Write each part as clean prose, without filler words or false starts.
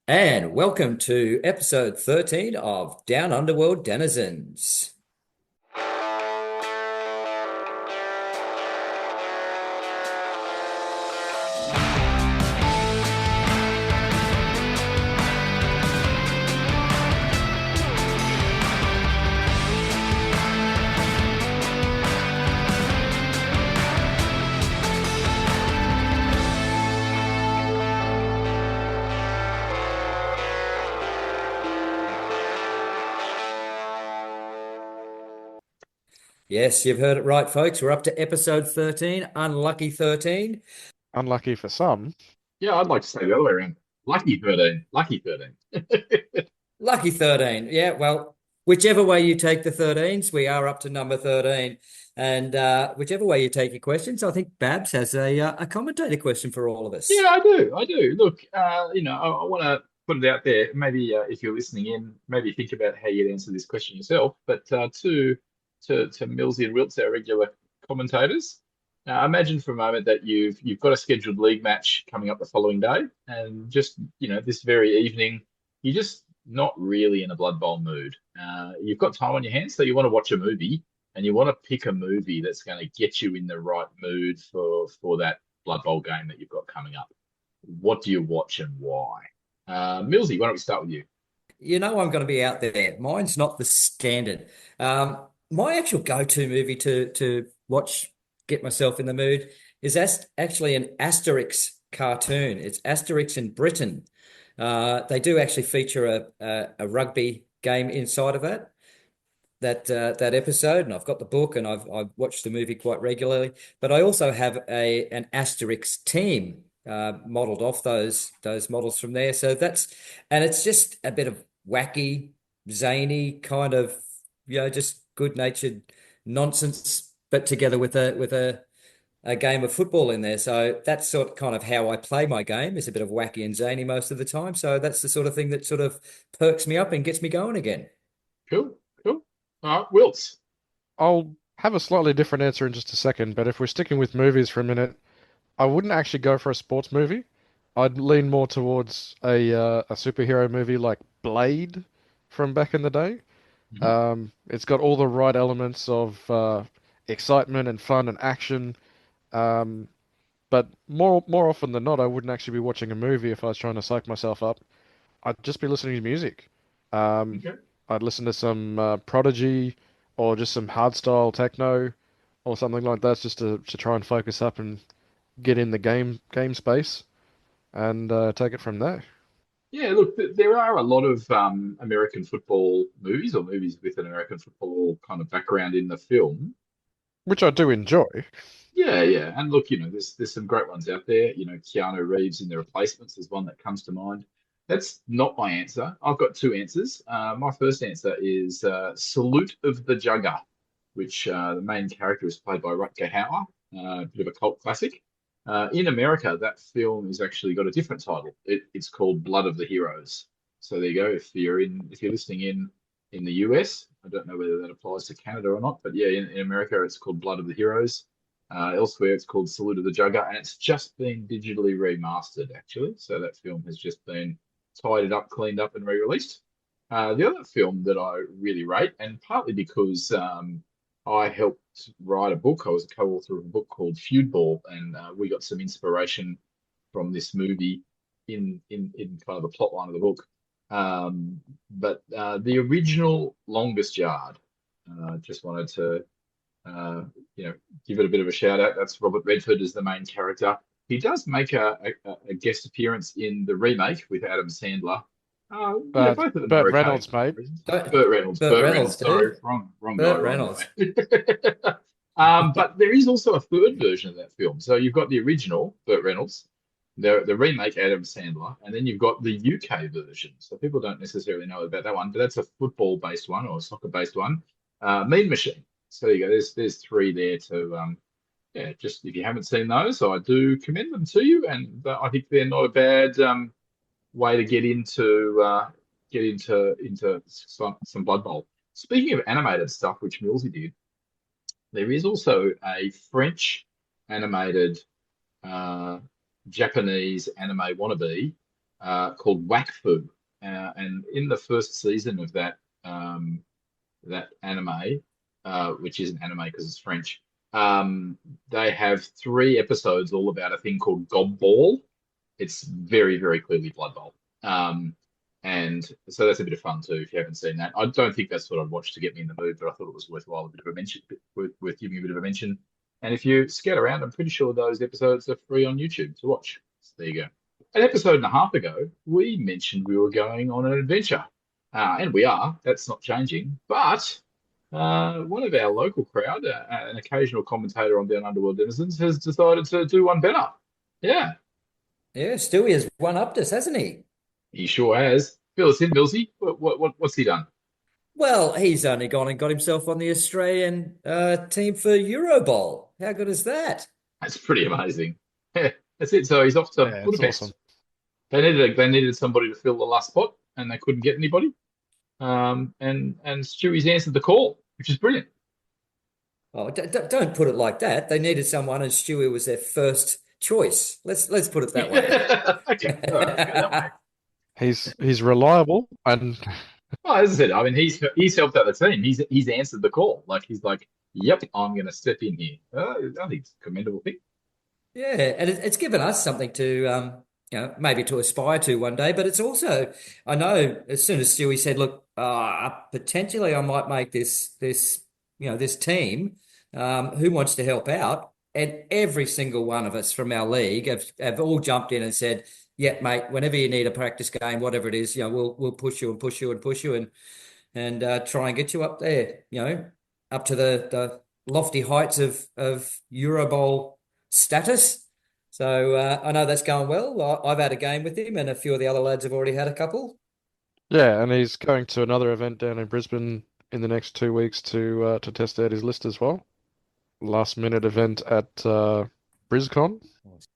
And welcome to episode 13 of Down Underworld Denizens. Yes, you've heard it right, folks. We're up to episode 13, unlucky 13. Unlucky for some. Yeah, I'd like to say the other way around. Lucky 13. Lucky 13. Lucky 13. Yeah, well, whichever way you take the 13s, we are up to number 13. And whichever way you take your questions, I think Babs has a commentator question for all of Yeah, us. I do. I do. Look, I want to put it out there. Maybe if you're listening in, maybe think about how you'd answer this question yourself. But to Millsy and Wilts, our regular commentators, imagine for a moment that you've got a scheduled league match coming up the following day, and just this very evening, you're just not really in a Blood Bowl mood. You've got time on your hands, so you want to watch a movie, and you want to pick a movie that's going to get you in the right mood for that Blood Bowl game that you've got coming up. What do you watch and why? Millsy, why don't we start with you? You know I'm going to be out there. Mine's not the standard. My actual go-to movie to watch, get myself in the mood, is actually an Asterix cartoon. It's Asterix in Britain. They do actually feature a rugby game inside of that episode, and I've got the book and I've watched the movie quite regularly. But I also have an Asterix team modeled off those models from there. So and it's just a bit of wacky, zany kind of just good-natured nonsense, but together with a game of football in there. So that's kind of how I play my game, is a bit of wacky and zany most of the time. So that's the sort of thing that sort of perks me up and gets me going again. Cool, cool. All right, Wilts. I'll have a slightly different answer in just a second, but if we're sticking with movies for a minute, I wouldn't actually go for a sports movie. I'd lean more towards a superhero movie like Blade from back in the day. Mhm. It's got all the right elements of excitement and fun and action. Um, but more often than not, I wouldn't actually be watching a movie if I was trying to psych myself up. I'd just be listening to music. Um, Okay. I'd listen to some Prodigy or just some hardstyle techno or something like that, just to try and focus up and get in the game space and take it from there. Yeah, look, there are a lot of American football movies or movies with an American football kind of background in the film. Which I do enjoy. Yeah, yeah. And look, there's some great ones out there. Keanu Reeves in The Replacements is one that comes to mind. That's not my answer. I've got two answers. My first answer is Salute of the Jugger, which the main character is played by Rutger Hauer, a bit of a cult classic. In America, that film has actually got a different title. It's called Blood of the Heroes. So there you go. If you're listening in the US, I don't know whether that applies to Canada or not, but yeah, in America, it's called Blood of the Heroes. Elsewhere, it's called Salute of the Jugger, and it's just been digitally remastered, actually. So that film has just been tidied up, cleaned up, and re-released. The other film that I really rate, and partly because I helped write a book, I was a co-author of a book called Feud Ball, and we got some inspiration from this movie in kind of the plot line of the book. But the original Longest Yard, just wanted to uh, give it a bit of a shout out. That's Robert Redford as the main character. He does make a guest appearance in the remake with Adam Sandler. Yeah, But both of them are Burt okay Reynolds, for mate. reasons. Burt, Burt Reynolds, Burt Burt Reynolds, Reynolds. Sorry, dude. wrong guy, Burt wrong Reynolds. guy. But there is also a third version of that film. So you've got the original Burt Reynolds, the remake Adam Sandler, and then you've got the UK version. So people don't necessarily know about that one, but that's a football based one or a soccer based one. Mean Machine. So there you go. There's three there to yeah. Just if you haven't seen those, I do commend them to you, and I think they're not a bad way to get into some Blood Bowl. Speaking of animated stuff, which Millsy did, there is also a French animated uh, Japanese anime wannabe called Wakfu. And in the first season of that anime, which isn't anime because it's French, they have 3 episodes all about a thing called Gob Ball. It's very, very clearly Blood Bowl. And so that's a bit of fun too, if you haven't seen that. I don't think that's what I'd watch to get me in the mood, but I thought it was worthwhile, a bit of a mention, worth giving a bit of a mention. And if you scout around, I'm pretty sure those episodes are free on YouTube to watch. So there you go. An episode and a half ago, we mentioned we were going on an adventure. And we are. That's not changing. But one of our local crowd, an occasional commentator on Down Underworld Denizens, has decided to do one better. Yeah, Yeah, Stewie has one-upped us, hasn't he? he sure has. Fill us in, Millsy. What's he done? Well, he's only gone and got himself on the Australian team for Euro Bowl. How good is that? That's pretty amazing. Yeah, that's it. So he's off to Yeah, it's Budapest. awesome. They needed somebody to fill the last spot, and they couldn't get anybody. And Stewie's answered the call, which is brilliant. Oh, don't put it like that. They needed someone, and Stewie was their first choice. Let's put it that way. Okay, all right, go that way. He's reliable and Well, as I said, I mean, he's helped out the team. He's answered the call. Like he's like, "Yep, I'm going to step in here." I think it's a commendable thing. Yeah, and it's given us something to maybe to aspire to one day. But it's also, I know, as soon as Stewie said, "Look, potentially I might make this team. Who wants to help out?" And every single one of us from our league have all jumped in and said, "Yeah, mate, whenever you need a practice game, whatever it is, we'll push you and push you and push you and try and get you up there, up to the lofty heights of Euro Bowl status." So I know that's going well. I've had a game with him, and a few of the other lads have already had a couple. yeah, and he's going to another event down in Brisbane in the next 2 weeks to test out his list as well. Last minute event at BrizCon.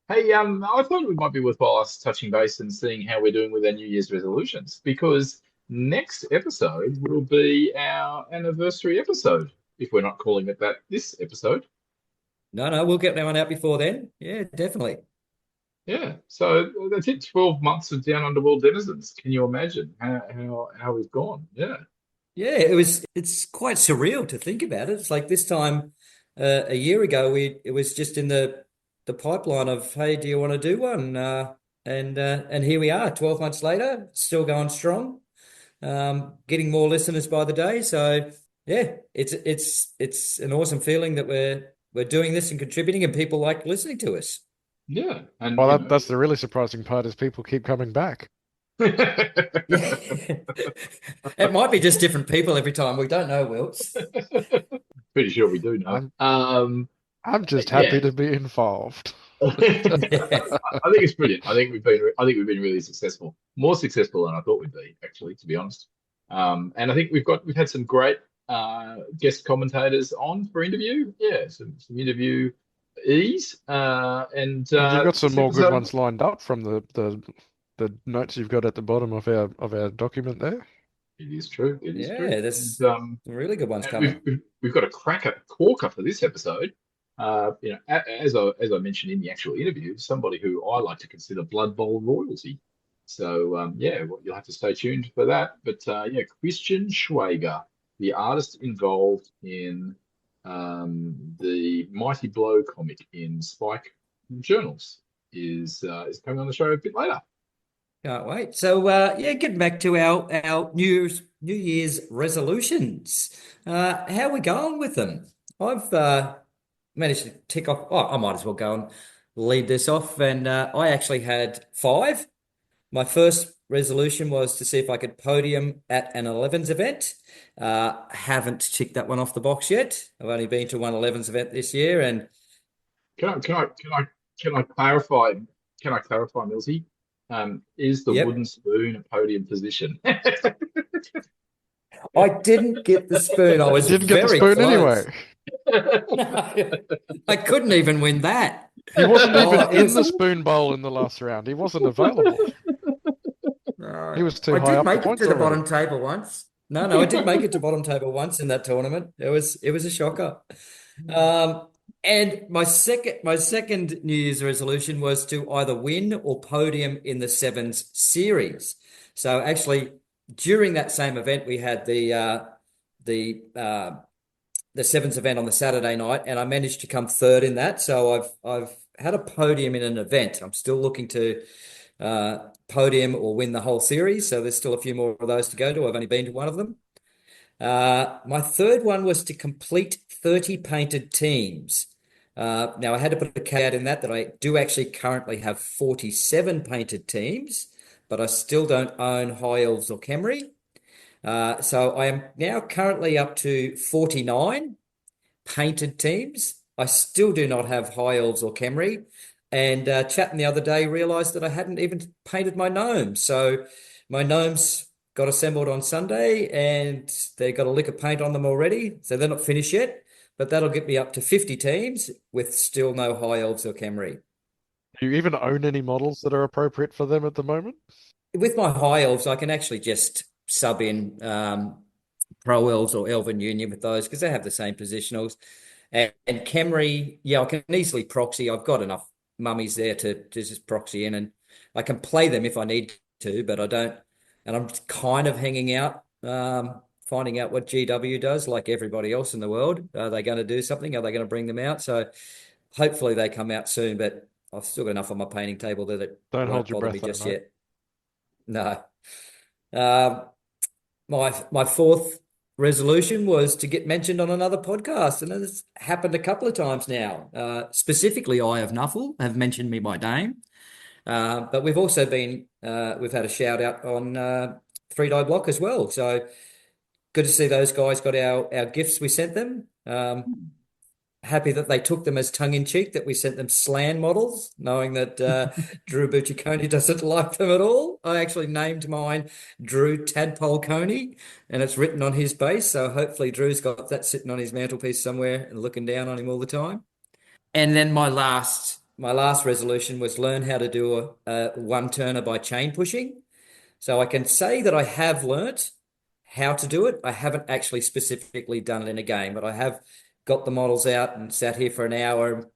Hey, I thought it might be worthwhile us touching base and seeing how we're doing with our New Year's resolutions, because next episode will be our anniversary episode, if we're not calling it that this episode. No, we'll get that one out before then. Yeah, definitely. Yeah, so that's it. 12 months of Down Underworld Denizens. Can you imagine how we've gone? Yeah. Yeah, it's quite surreal to think about it. It's like this time a year ago, it was just in the pipeline of, hey, do you want to do one? And here we are, 12 months later, still going strong, getting more listeners by the day. So yeah, it's an awesome feeling that we're doing this and contributing, and people like listening to us. Yeah. And Well, that's the really surprising part is people keep coming back. Yeah. It might be just different people every time. We don't know, Wilts. Pretty sure we do know. I'm just Yeah. happy to be involved. I think it's brilliant. I think we've been really successful, more successful than I thought we'd be, actually, to be honest. And I think we've had some great guest commentators on for interview. Yeah, some interview ease. And You've got some more good episode- ones lined up from the notes you've got at the bottom of our document there. It is true. It is true. There's And, some really good ones coming. we've got a corker for this episode. As I mentioned in the actual interview, somebody who I like to consider Blood Bowl royalty. So well, you'll have to stay tuned for that. But Christian Schwager, the artist involved in the Mighty Blow comic in Spike Journals, is coming on the show a bit later. Can't wait. So getting back to our New Year's resolutions. How are we going with them? I've managed to tick off. Oh, I might as well go and lead this off. And I actually had 5. My first resolution was to see if I could podium at an 11s event. Haven't ticked that one off the box yet. I've only been to one 11s event this year, and Can I clarify? Can I clarify, Millsy? Is the Yep. wooden spoon a podium position? I didn't get the spoon. I was Didn't get the very spoon close. anyway. I couldn't even win that. He wasn't Oh, even it in was- the spoon bowl in the last round. He wasn't available. He was too I high did up the make it points to the already. bottom table once. No, I did make it to bottom table once in that tournament. It was a shocker. And my second New Year's resolution was to either win or podium in the Sevens series. So actually, during that same event, we had the the Sevens event on the Saturday night, and I managed to come third in that. So I've had a podium in an event. I'm still looking to podium or win the whole series. So there's still a few more of those to go to. I've only been to one of them. My third one was to complete 30 painted teams. Now I had to put a caveat in that I do actually currently have 47 painted teams, but I still don't own High Elves or Khemri. So I am now currently up to 49 painted teams. I still do not have High Elves or Khemri. And chatting the other day realised that I hadn't even painted my gnomes. So my gnomes got assembled on Sunday and they got a lick of paint on them already. So they're not finished yet, but that'll get me up to 50 teams with still no High Elves or Khemri. Do you even own any models that are appropriate for them at the moment? With my High Elves, I can actually just sub in Pro Elves or Elven Union with those because they have the same positionals. And Khemri, yeah, I can easily proxy. I've got enough mummies there to just proxy in, and I can play them if I need to, but I don't. And I'm kind of hanging out, finding out what GW does, like everybody else in the world. Are they going to do something? Are they going to bring them out? So hopefully they come out soon, but I've still got enough on my painting table that it Don't hold won't your bother me breath though, just mate. yet. No. Um, my fourth resolution was to get mentioned on another podcast, and it's happened a couple of times now. Specifically, Eye of Nuffle have mentioned me by name, but we've also we've had a shout out on Three Die Block as well. So good to see those guys got our gifts we sent them. Happy that they took them as tongue in cheek, that we sent them slan models, knowing that Drew Bucciaconi doesn't like them at all. I actually named mine Drew Tadpole Coney, and it's written on his base. So hopefully Drew's got that sitting on his mantelpiece somewhere and looking down on him all the time. And then my last resolution was learn how to do a one turner by chain pushing. So I can say that I have learnt how to do it. I haven't actually specifically done it in a game, but I have got the models out and sat here for an hour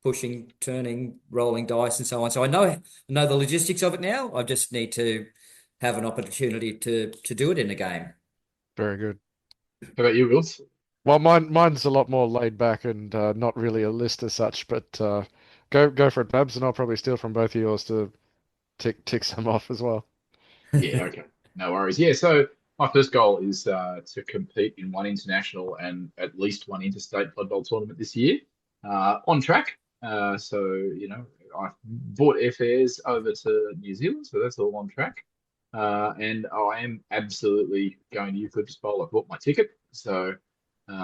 pushing, turning, rolling dice and so on. So I know the logistics of it now. I just need to have an opportunity to do it in a game. Very good. How about you, Wills? Well, mine's a lot more laid back and not really a list as such, but go for it, Babs, and I'll probably steal from both of yours to tick some off as well. Yeah, okay. No worries. Yeah, so my first goal is to compete in one international and at least one interstate Blood Bowl tournament this year. On track. I bought airfares over to New Zealand, so that's all on track. And I am absolutely going to Eucalyptus Bowl. I bought my ticket. So,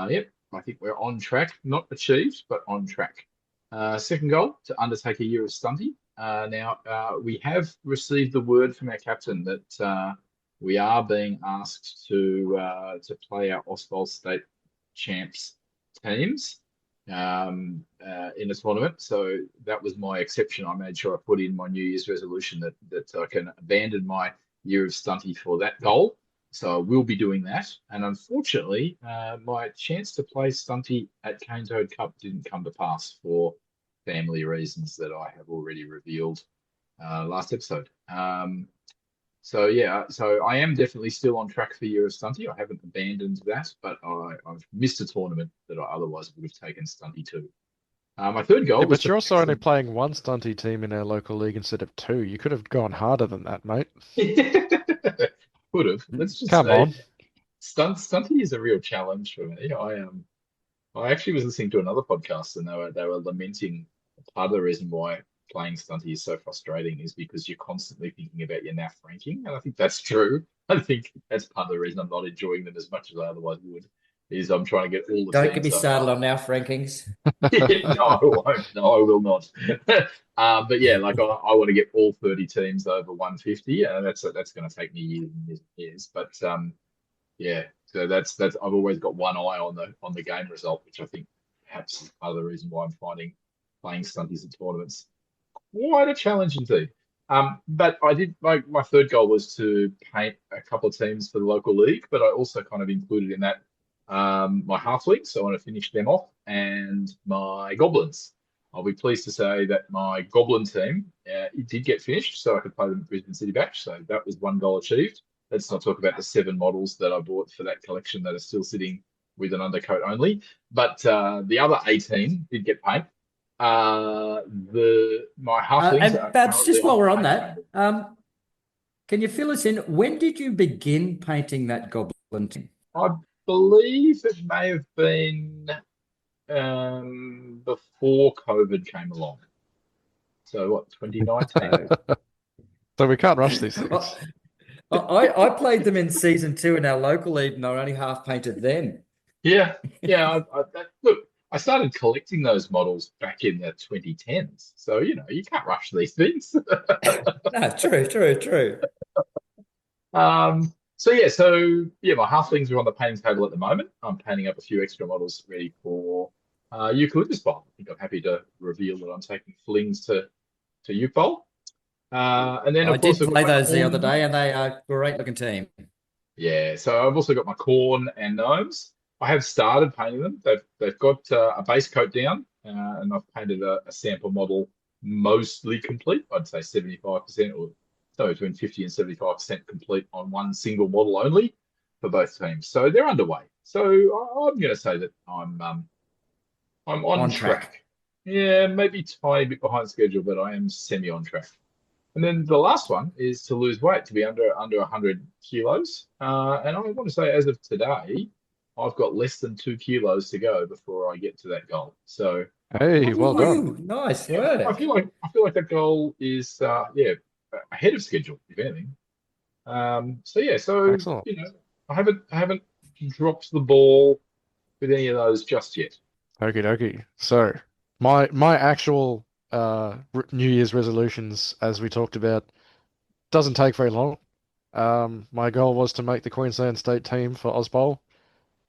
yep, I think we're on track. Not achieved, but on track. Second goal, to undertake a year of stunty. We have received the word from our captain that we are being asked to play our Ausval State champs teams in a tournament. So that was my exception. I made sure I put in my New Year's resolution that I can abandon my year of stunty for that goal. So I will be doing that. And unfortunately, my chance to play stunty at Cane Toad Cup didn't come to pass for family reasons that I have already revealed last episode. So I am definitely still on track for Year of Stunty. I haven't abandoned that, but I've missed a tournament that I otherwise would have taken Stunty to. My third Yeah, goal was but to you're play also only some. playing one stunty team in our local league instead of two. You could have gone harder than that, mate. Could have. Let's just Come say on. Stunty is a real challenge for me. I actually was listening to another podcast and they were lamenting part of the reason why playing Stunty is so frustrating is because you're constantly thinking about your NAF ranking. And I think that's true. I think that's part of the reason I'm not enjoying them as much as I otherwise would, is I'm trying to get all the Don't get teams me so started high. on NAF rankings. No, I won't. No, I will not. But yeah, like I want to get all 30 teams over 150. That's going to take me years and years and years. But yeah, so that's I've always got one eye on the game result, which I think perhaps is part of the reason why I'm finding playing stunties at tournaments quite a challenge indeed. But I did my third goal was to paint a couple of teams for the local league, but I also kind of included in that My halflings, so I want to finish them off, and my goblins. I'll be pleased to say that my goblin team it did get finished, so I could play them at Brisbane City Batch. So that was one goal achieved. Let's not talk about the 7 models that I bought for that collection that are still sitting with an undercoat only. But the other 18 did get paint. The my halflings And are Babs, currently just while on we're on paint that, table. can you fill us in? When did you begin painting that goblin team? I believe it may have been before COVID came along. So what, 2019? So we can't rush these I, things. I played them in season 2 in our local league, and I only half painted them. Yeah, yeah. Look, I started collecting those models back in the 2010s. So, you can't rush these things. No, true, true, true. So my halflings are on the painting table at the moment. I'm painting up a few extra models ready for Eucalyptus Bowl. I think I'm happy to reveal that I'm taking flings to Euc Bowl. And then, I of course, did I've got play my those the other corn. day, and they are a great looking team. Yeah, so I've also got my corn and gnomes. I have started painting them. They've got a base coat down, and I've painted a sample model mostly complete. I'd say 75% or so between 50 and 75% complete on one single model only for both teams. So they're underway. So I'm going to say that I'm on On track. track. Yeah, maybe a tiny bit behind schedule, but I am semi on track. And then the last one is to lose weight, to be under 100 kilos. And I want to say, as of today, I've got less than 2 kilos to go before I get to that goal. So I Hey, feel well like, done. Woo, nice yeah, work. I feel like that goal is, ahead of schedule, if anything. So Excellent. I haven't dropped the ball with any of those just yet. Okie dokie. So my actual New Year's resolutions, as we talked about, doesn't take very long. My goal was to make the Queensland state team for Ozbowl,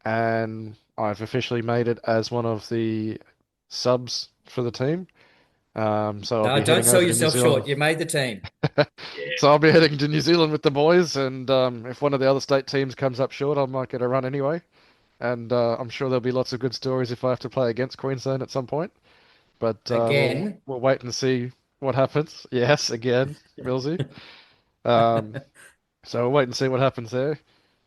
and I've officially made it as one of the subs for the team. So I'll No, be don't heading sell over to New yourself Zealand. short. You made the team. Yeah. So I'll be heading to New Zealand with the boys, and if one of the other state teams comes up short, I might get a run anyway. And I'm sure there'll be lots of good stories if I have to play against Queensland at some point. But we'll Again. we'll wait and see what happens. Yes, again, Millsy. Um, so we'll wait and see what happens there.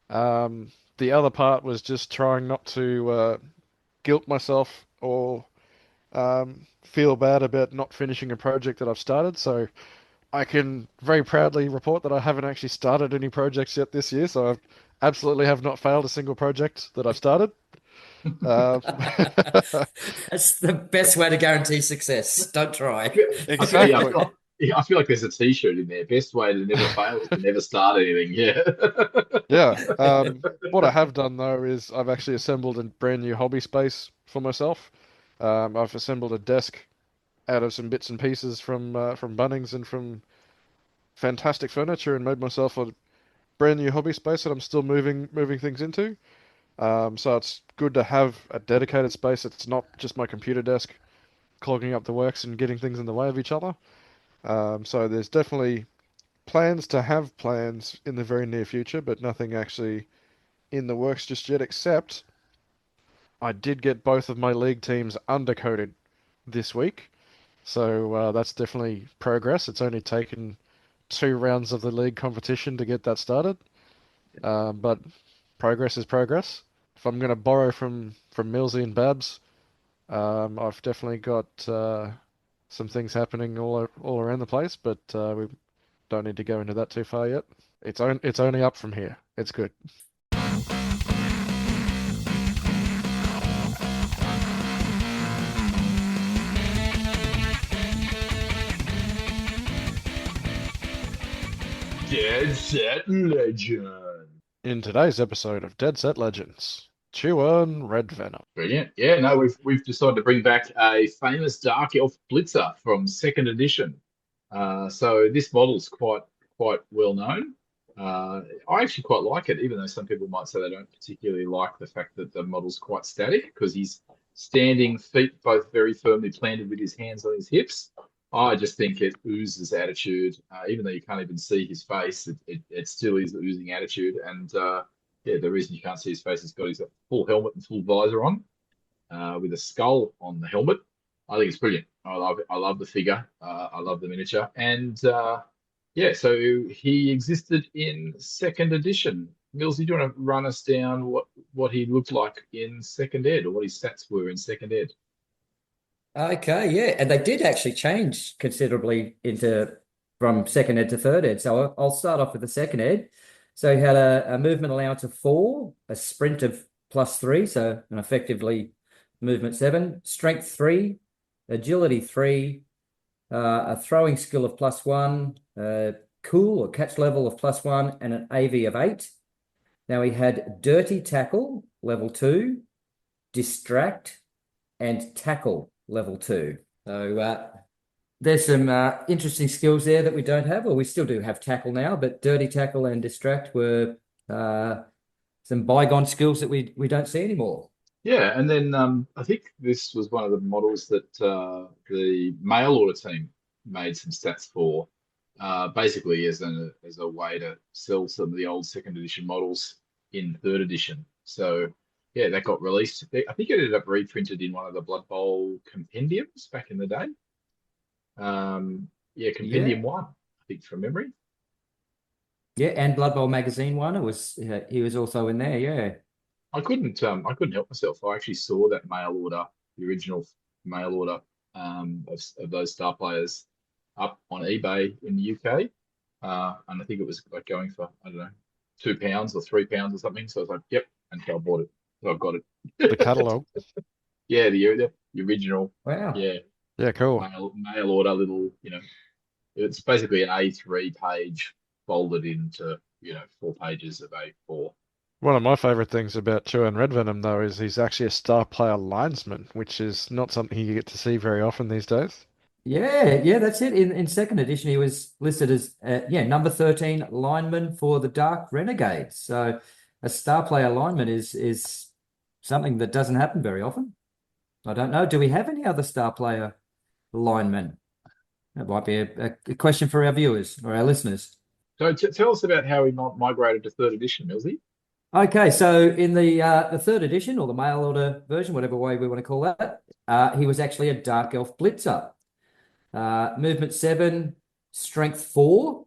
The other part was just trying not to guilt myself or feel bad about not finishing a project that I've started. So I can very proudly report that I haven't actually started any projects yet this year. So I absolutely have not failed a single project that I've started. Um, That's the best way to guarantee success. Don't try. Yeah, exactly. I feel like there's a T-shirt in there. Best way to never fail is to never start anything. Yeah. Yeah. What I have done though is I've actually assembled a brand new hobby space for myself. I've assembled a desk out of some bits and pieces from Bunnings and from fantastic furniture and made myself a brand new hobby space that I'm still moving things into. So it's good to have a dedicated space. It's not just my computer desk clogging up the works and getting things in the way of each other. So there's definitely plans to have plans in the very near future, but nothing actually in the works just yet, except I did get both of my league teams undercoated this week. So that's definitely progress. It's only taken 2 rounds of the league competition to get that started. But progress is progress. If I'm going to borrow from Millsy and Babs, I've definitely got some things happening all around the place, but we don't need to go into that too far yet. It's only up from here. It's good. Dead Set Legend. In today's episode of Dead Set Legends, Tuern Redvenom. Brilliant. Yeah, no, we've decided to bring back a famous Dark Elf Blitzer from second edition. So this model's quite well known. I actually quite like it, even though some people might say they don't particularly like the fact that the model's quite static because he's standing, feet both very firmly planted with his hands on his hips. I just think it oozes attitude, even though you can't even see his face. It still is oozing attitude, and yeah, the reason you can't see his face is got his full helmet and full visor on, with a skull on the helmet. I think it's brilliant. I love it. I love the figure. I love the miniature, and yeah, so he existed in second edition. Mills, do you want to run us down what he looked like in second ed, or what his stats were in second ed? Okay, yeah, and they did actually change considerably into from second ed to third ed. So I'll start off with the second ed. So he had a movement allowance of 4, a sprint of +3, so an effectively movement 7, strength 3, agility 3, a throwing skill of +1, cool or catch level of +1, and an AV of 8. Now he had dirty tackle level 2, distract, and tackle level 2. So there's some interesting skills there that we don't have, or we still do have tackle now, but dirty tackle and distract were some bygone skills that we don't see anymore. Yeah, and then I think this was one of the models that the mail order team made some stats for, basically as a way to sell some of the old second edition models in third edition. So yeah, that got released. I think it ended up reprinted in one of the Blood Bowl compendiums back in the day. Yeah, Yeah, Compendium 1, I think, from memory. yeah, and Blood Bowl magazine one. It was he was also in there. Yeah, I couldn't help myself. I actually saw that mail order, the original mail order, of those star players up on eBay in the UK. And I think it was like going for, I don't know, £2 or £3 or something. So I was like, yep, and so I bought it. So I've got The it. catalog. Yeah, the original, wow. yeah, Yeah, cool. mail order little, it's basically an A3 page folded into, 4 pages of A4. One of my favorite things about Tuern Redvenom, though, is he's actually a star player linesman, which is not something you get to see very often these days. Yeah, that's it. In second edition, he was listed as number 13 lineman for the Dark Renegades. So a star player lineman is something that doesn't happen very often. I don't know. Do we have any other star player linemen? That might be a question for our viewers or our listeners. So tell us about how he migrated to third edition, Millsy. Okay, so in the third edition or the mail order version, whatever way we want to call that, he was actually a Dark Elf Blitzer. Movement 7, strength 4,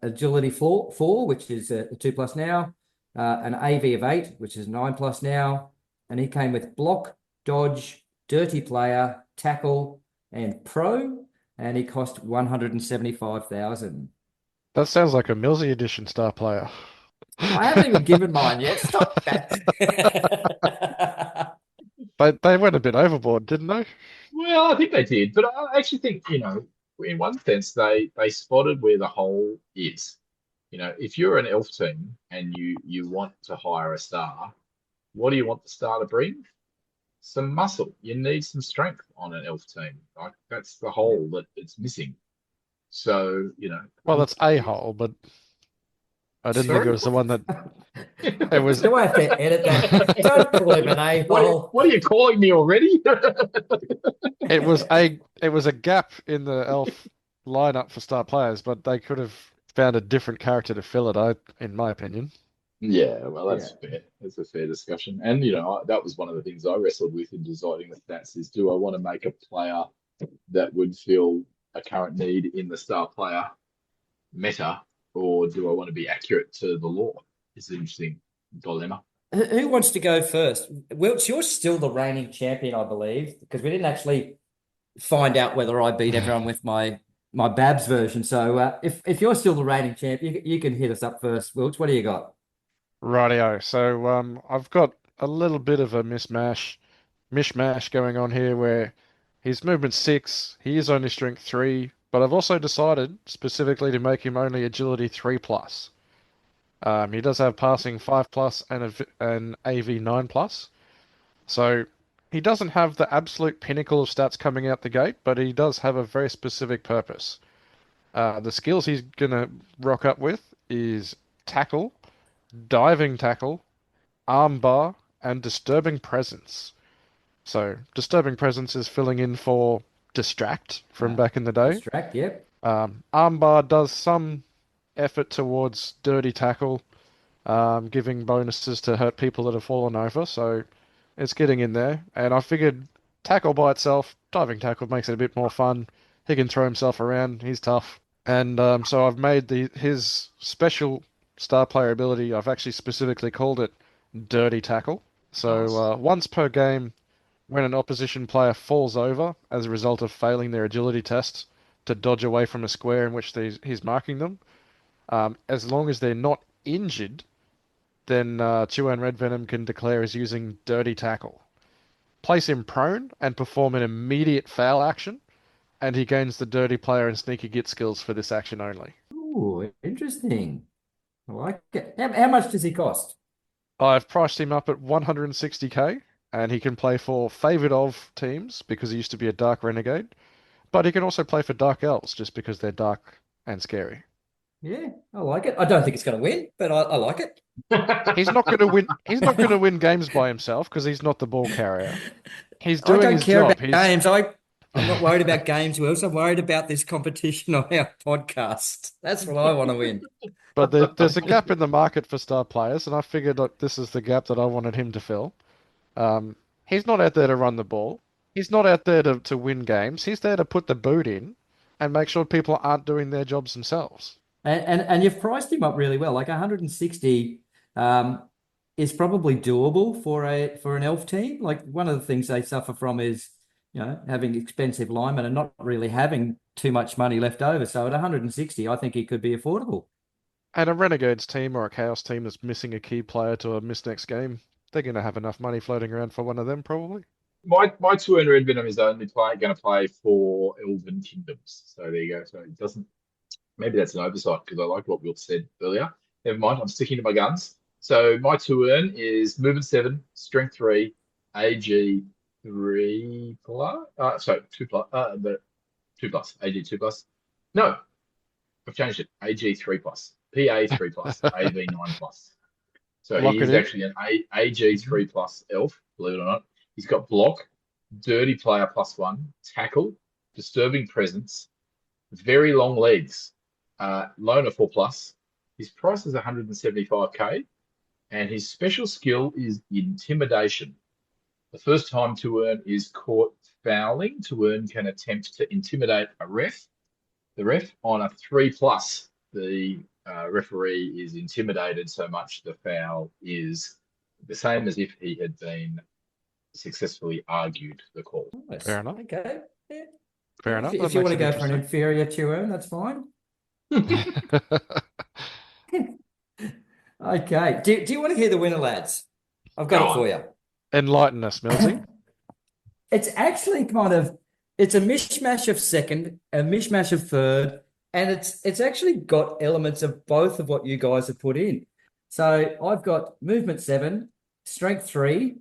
agility 4, which is a 2+ now, an AV of 8, which is 9+ now, and he came with block, dodge, dirty player, tackle, and pro, and he cost 175,000. That sounds like a Millsy edition star player. I haven't even given mine yet. Stop that. They went a bit overboard, didn't they? Well, I think they did, but I actually think, in one sense, they spotted where the hole is. If you're an elf team and you want to hire a star, what do you want the star to bring? Some muscle. You need some strength on an elf team. Like that's the hole that it's missing. So, Well, that's a hole, but I didn't think it Sorry? was the one that it was. Do I have to edit that? Don't call him an a-hole. what are you calling me already? It was a gap in the elf lineup for star players, but they could have found a different character to fill it, in my opinion. Yeah, well, Yeah. that's fair. That's a fair discussion. And, that was one of the things I wrestled with in designing the stats is do I want to make a player that would fill a current need in the star player meta, or do I want to be accurate to the law? It's an interesting dilemma. Who wants to go first? Wilts, you're still the reigning champion, I believe, because we didn't actually find out whether I beat everyone with my Babs version. So if you're still the reigning champ, you can hit us up first. Wilts, what do you got? Rightio. So I've got a little bit of a mishmash going on here where his movement 6, he is only strength 3, but I've also decided specifically to make him only agility 3+. He does have passing 5+ and an AV 9+. So he doesn't have the absolute pinnacle of stats coming out the gate, but he does have a very specific purpose. The skills he's gonna rock up with is tackle, diving tackle, armbar, and disturbing presence. So disturbing presence is filling in for distract from back in the day. Distract, yep. Armbar does some effort towards dirty tackle, giving bonuses to hurt people that have fallen over. So it's getting in there. And I figured tackle by itself, diving tackle makes it a bit more fun. He can throw himself around. He's tough. And so I've made his special star player ability. I've actually specifically called it Dirty Tackle. So Nice. once per game, when an opposition player falls over as a result of failing their agility test to dodge away from a square in which he's marking them, as long as they're not injured, then Tuern Redvenom can declare as using Dirty Tackle. Place him prone and perform an immediate foul action, and he gains the Dirty Player and Sneaky Git skills for this action only. Ooh, interesting. I like it. How much does he cost? I've priced him up at 160k, and he can play for Favoured of teams because he used to be a Dark Renegade, but he can also play for Dark Elves just because they're dark and scary. Yeah, I like it. I don't think it's going to win, but I like it. He's not going to win. He's not going to win games by himself because he's not the ball carrier. He's I doing don't his care job. about He's games. I'm not worried about games, Wilson. I'm worried about this competition on our podcast. That's what I want to win. But there's a gap in the market for star players, and I figured like this is the gap that I wanted him to fill. He's not out there to run the ball. He's not out there to win games. He's there to put the boot in and make sure people aren't doing their jobs themselves. And you've priced him up really well. Like 160 is probably doable for an elf team. Like one of the things they suffer from is, having expensive linemen and not really having too much money left over. So at 160, I think he could be affordable. And a Renegades team or a Chaos team that's missing a key player to a miss next game, they're going to have enough money floating around for one of them, probably. My Tuern Redvenom is only going to play for Elven Kingdoms. So there you go. So it doesn't. Maybe that's an oversight because I like what Will said earlier. Never mind. I'm sticking to my guns. So my Tuern is movement 7, strength 3, AG 3 plus. Sorry, 2 plus. The 2 plus. AG 2 plus. No, I've changed it. AG 3 plus. PA 3 plus. AV 9 plus. So Lock he it is in. actually an AG 3 plus elf, believe it or not. He's got block, dirty player +1, tackle, disturbing presence, very long legs, loner 4 plus. His price is 175k, and his special skill is intimidation. The first time Tuern is caught fouling, Tuern can attempt to intimidate a ref. The ref on a 3 plus, the referee is intimidated so much the foul is the same as if he had been successfully argued the call. Nice. Fair enough. Okay. Yeah. Fair enough. That If you makes want to it go for an interesting. inferior Tuern, that's fine. Okay. Do you want to hear the winner, lads? I've got Go it on. for you. Enlighten us, Millsy. It's actually it's a mishmash of second, a mishmash of third, and it's actually got elements of both of what you guys have put in. So I've got movement 7, strength 3,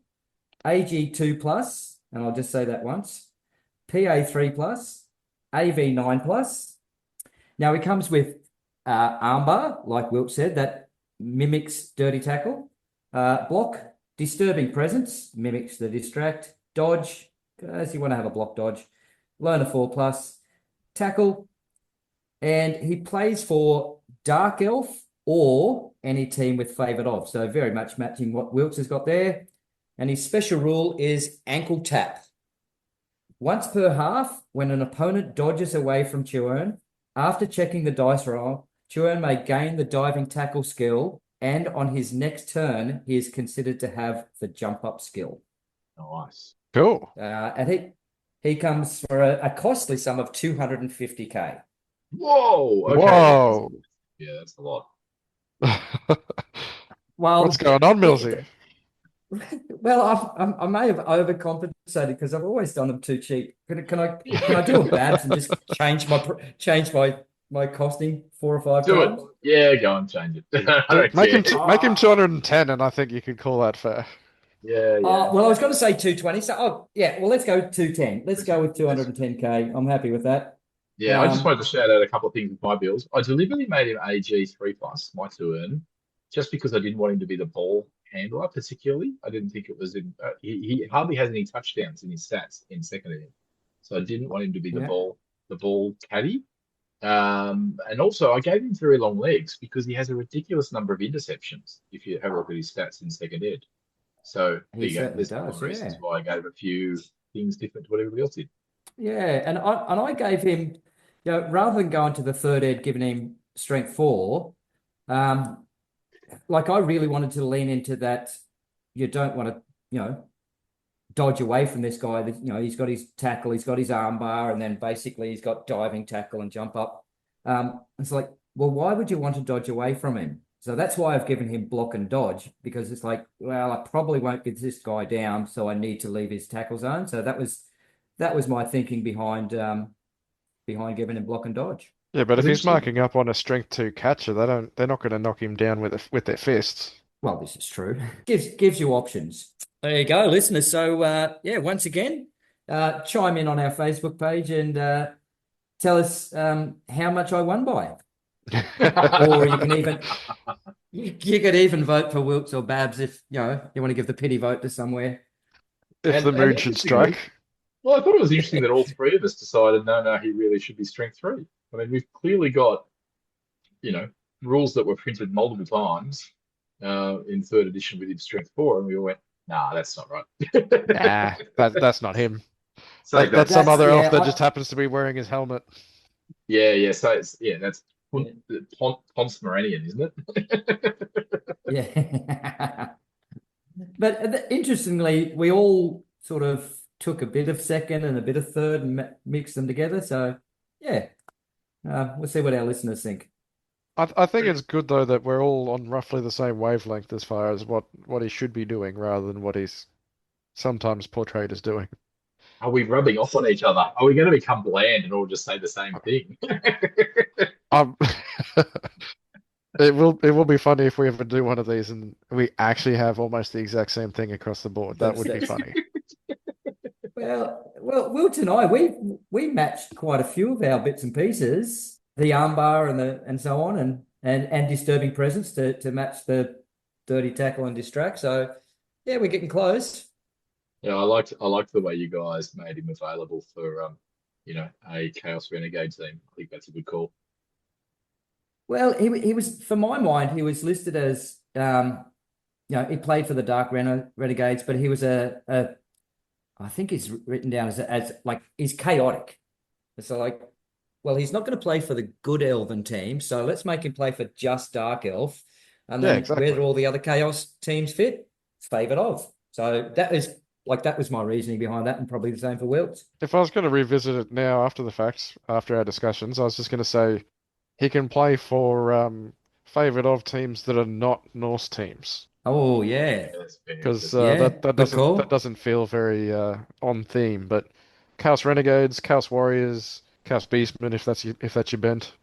AG 2 plus, and I'll just say that once, PA 3 plus, AV 9 plus. Now it comes with armbar, like Wilt said, that mimics dirty tackle. Block, disturbing presence, mimics the distract. Dodge, because you want to have a block dodge. Learner 4 plus. Tackle, and he plays for Dark Elf or any team with favoured of. So very much matching what Wilkes has got there. And his special rule is ankle tap. Once per half, when an opponent dodges away from Tuern, after checking the dice roll, Tuern may gain the diving tackle skill, and on his next turn, he is considered to have the jump up skill. Nice. Cool. And he comes for a costly sum of 250k. Whoa. Okay. Whoa. Yeah, that's a lot. Well, What's going on, Millsy? well, I may have overcompensated because I've always done them too cheap. Can I do a Babs and just change my costing 4 or 5 Do it. times? Yeah, go and change it. I don't Make him care. make him 210, and I think you could call that fair. Yeah, yeah. Well, I was going to say 220. So, yeah, well, let's go 210. Let's go with 210k. I'm happy with that. Yeah, I just wanted to shout out a couple of things with my bills. I deliberately made him AG 3 plus, my Tuern, just because I didn't want him to be the ball handler, particularly. I didn't think it was in. He hardly has any touchdowns in his stats in second inning, so I didn't want him to be the Yeah. ball caddy. And also, I gave him very long legs because he has a ridiculous number of interceptions if you have a look at his stats in second ed. So there He you go. certainly There's a couple does. of reasons Yeah. why I gave a few things different to what everybody else did. Yeah. And I gave him, rather than going to the third ed, giving him strength four, um, like I really wanted to lean into that. You don't want to, dodge away from this guy. That he's got his tackle, he's got his arm bar, and then basically he's got diving tackle and jump up. It's like, well, why would you want to dodge away from him? So that's why I've given him block and dodge, because it's like, well, I probably won't get this guy down, so I need to leave his tackle zone. So that was my thinking behind giving him block and dodge. Yeah, but It's if he's interesting. marking up on a strength two catcher, they're not going to knock him down with their fists. Well, this is true. Gives you options. There you go, listeners. So yeah, once again, chime in on our Facebook page and tell us how much I won by. Or you can even you could even vote for Wilkes or Babs if you want to give the pity vote to somewhere. If the And mood should interestingly, strike. well, I thought it was interesting that all three of us decided, no, he really should be strength three. I mean, we've clearly got, you know, rules that were printed multiple times in third edition with him strength four, and we all went, nah, that's not right. Nah, that's not him. Save that. That's some That's other elf yeah, that just happens to be wearing his helmet. Yeah. So that's yeah, Ponce Moranian, isn't it? yeah. But interestingly, we all sort of took a bit of second and a bit of third and mixed them together. So yeah, we'll see what our listeners think. I think it's good though that we're all on roughly the same wavelength as far as what he should be doing rather than what he's sometimes portrayed as doing. Are we rubbing off on each other? Are we going to become bland and all just say the same thing? Um, it will be funny if we ever do one of these and we actually have almost the exact same thing across the board. That would be funny. Well, Wilt and I, we matched quite a few of our bits and pieces, the armbar and so on, and disturbing presence to match the dirty tackle and distract. So yeah, we're getting close. Yeah, I liked the way you guys made him available for a Chaos Renegade team. I think that's a good call. Well, he was, for my mind, he was listed as he played for the Dark Renegades, but he was I think he's written down as like he's chaotic. So like, well, he's not going to play for the good Elven team, so let's make him play for just Dark Elf, and Yeah, then where do exactly. all the other Chaos teams fit? Favored of. So that was my reasoning behind that, and probably the same for Wilt. If I was going to revisit it now after the fact, after our discussions, I was just going to say he can play for favored of teams that are not Norse teams. Oh Yeah, yeah, that's fair. Because That's fair. yeah, that good that call. doesn't feel very on theme. But Chaos Renegades, Chaos Warriors, Chaos Beastmen, if that's your bent.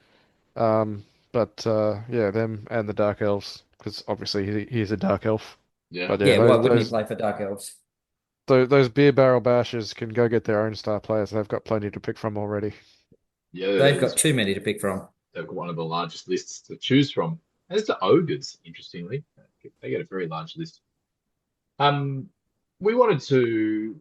Um, but yeah, them and the Dark Elves, because obviously he's a Dark Elf. Yeah, But yeah, Yeah, why those wouldn't he those play for Dark Elves? those beer barrel bashers can go get their own star players. They've got plenty to pick from already. yeah. They've got too many to pick from. They've got one of the largest lists to choose from. As the ogres, interestingly, they get a very large list. Um, we wanted to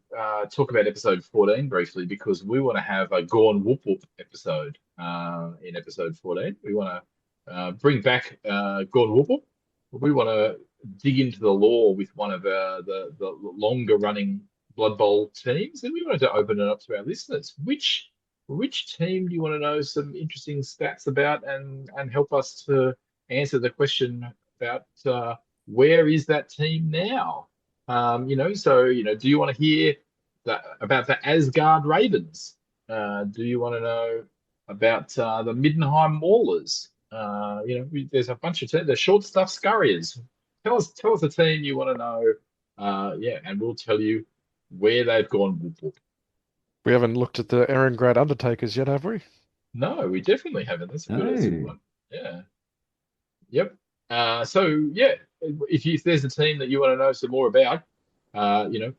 talk about episode 14 briefly because we want to have a Gorn Whoop Whoop episode in episode 14. We want to bring back Gorn Whoop Whoop. We want to dig into the lore with one of the longer running Blood Bowl teams, and we wanted to open it up to our listeners. Which team do you want to know some interesting stats about and help us to answer the question about where is that team now? Do you want to hear about the Asgard Ravens? Do you want to know about the Middenheim Maulers? There's a bunch of teams. The Short Stuff Scurriers. Tell us a team you want to know. Yeah, and we'll tell you where they've gone. Whoop, whoop. We haven't looked at the Erengrad Undertakers yet, have we? No, we definitely haven't. That's a good No. one. Yeah. Yep. So yeah, if there's a team that you want to know some more about, uh, you know,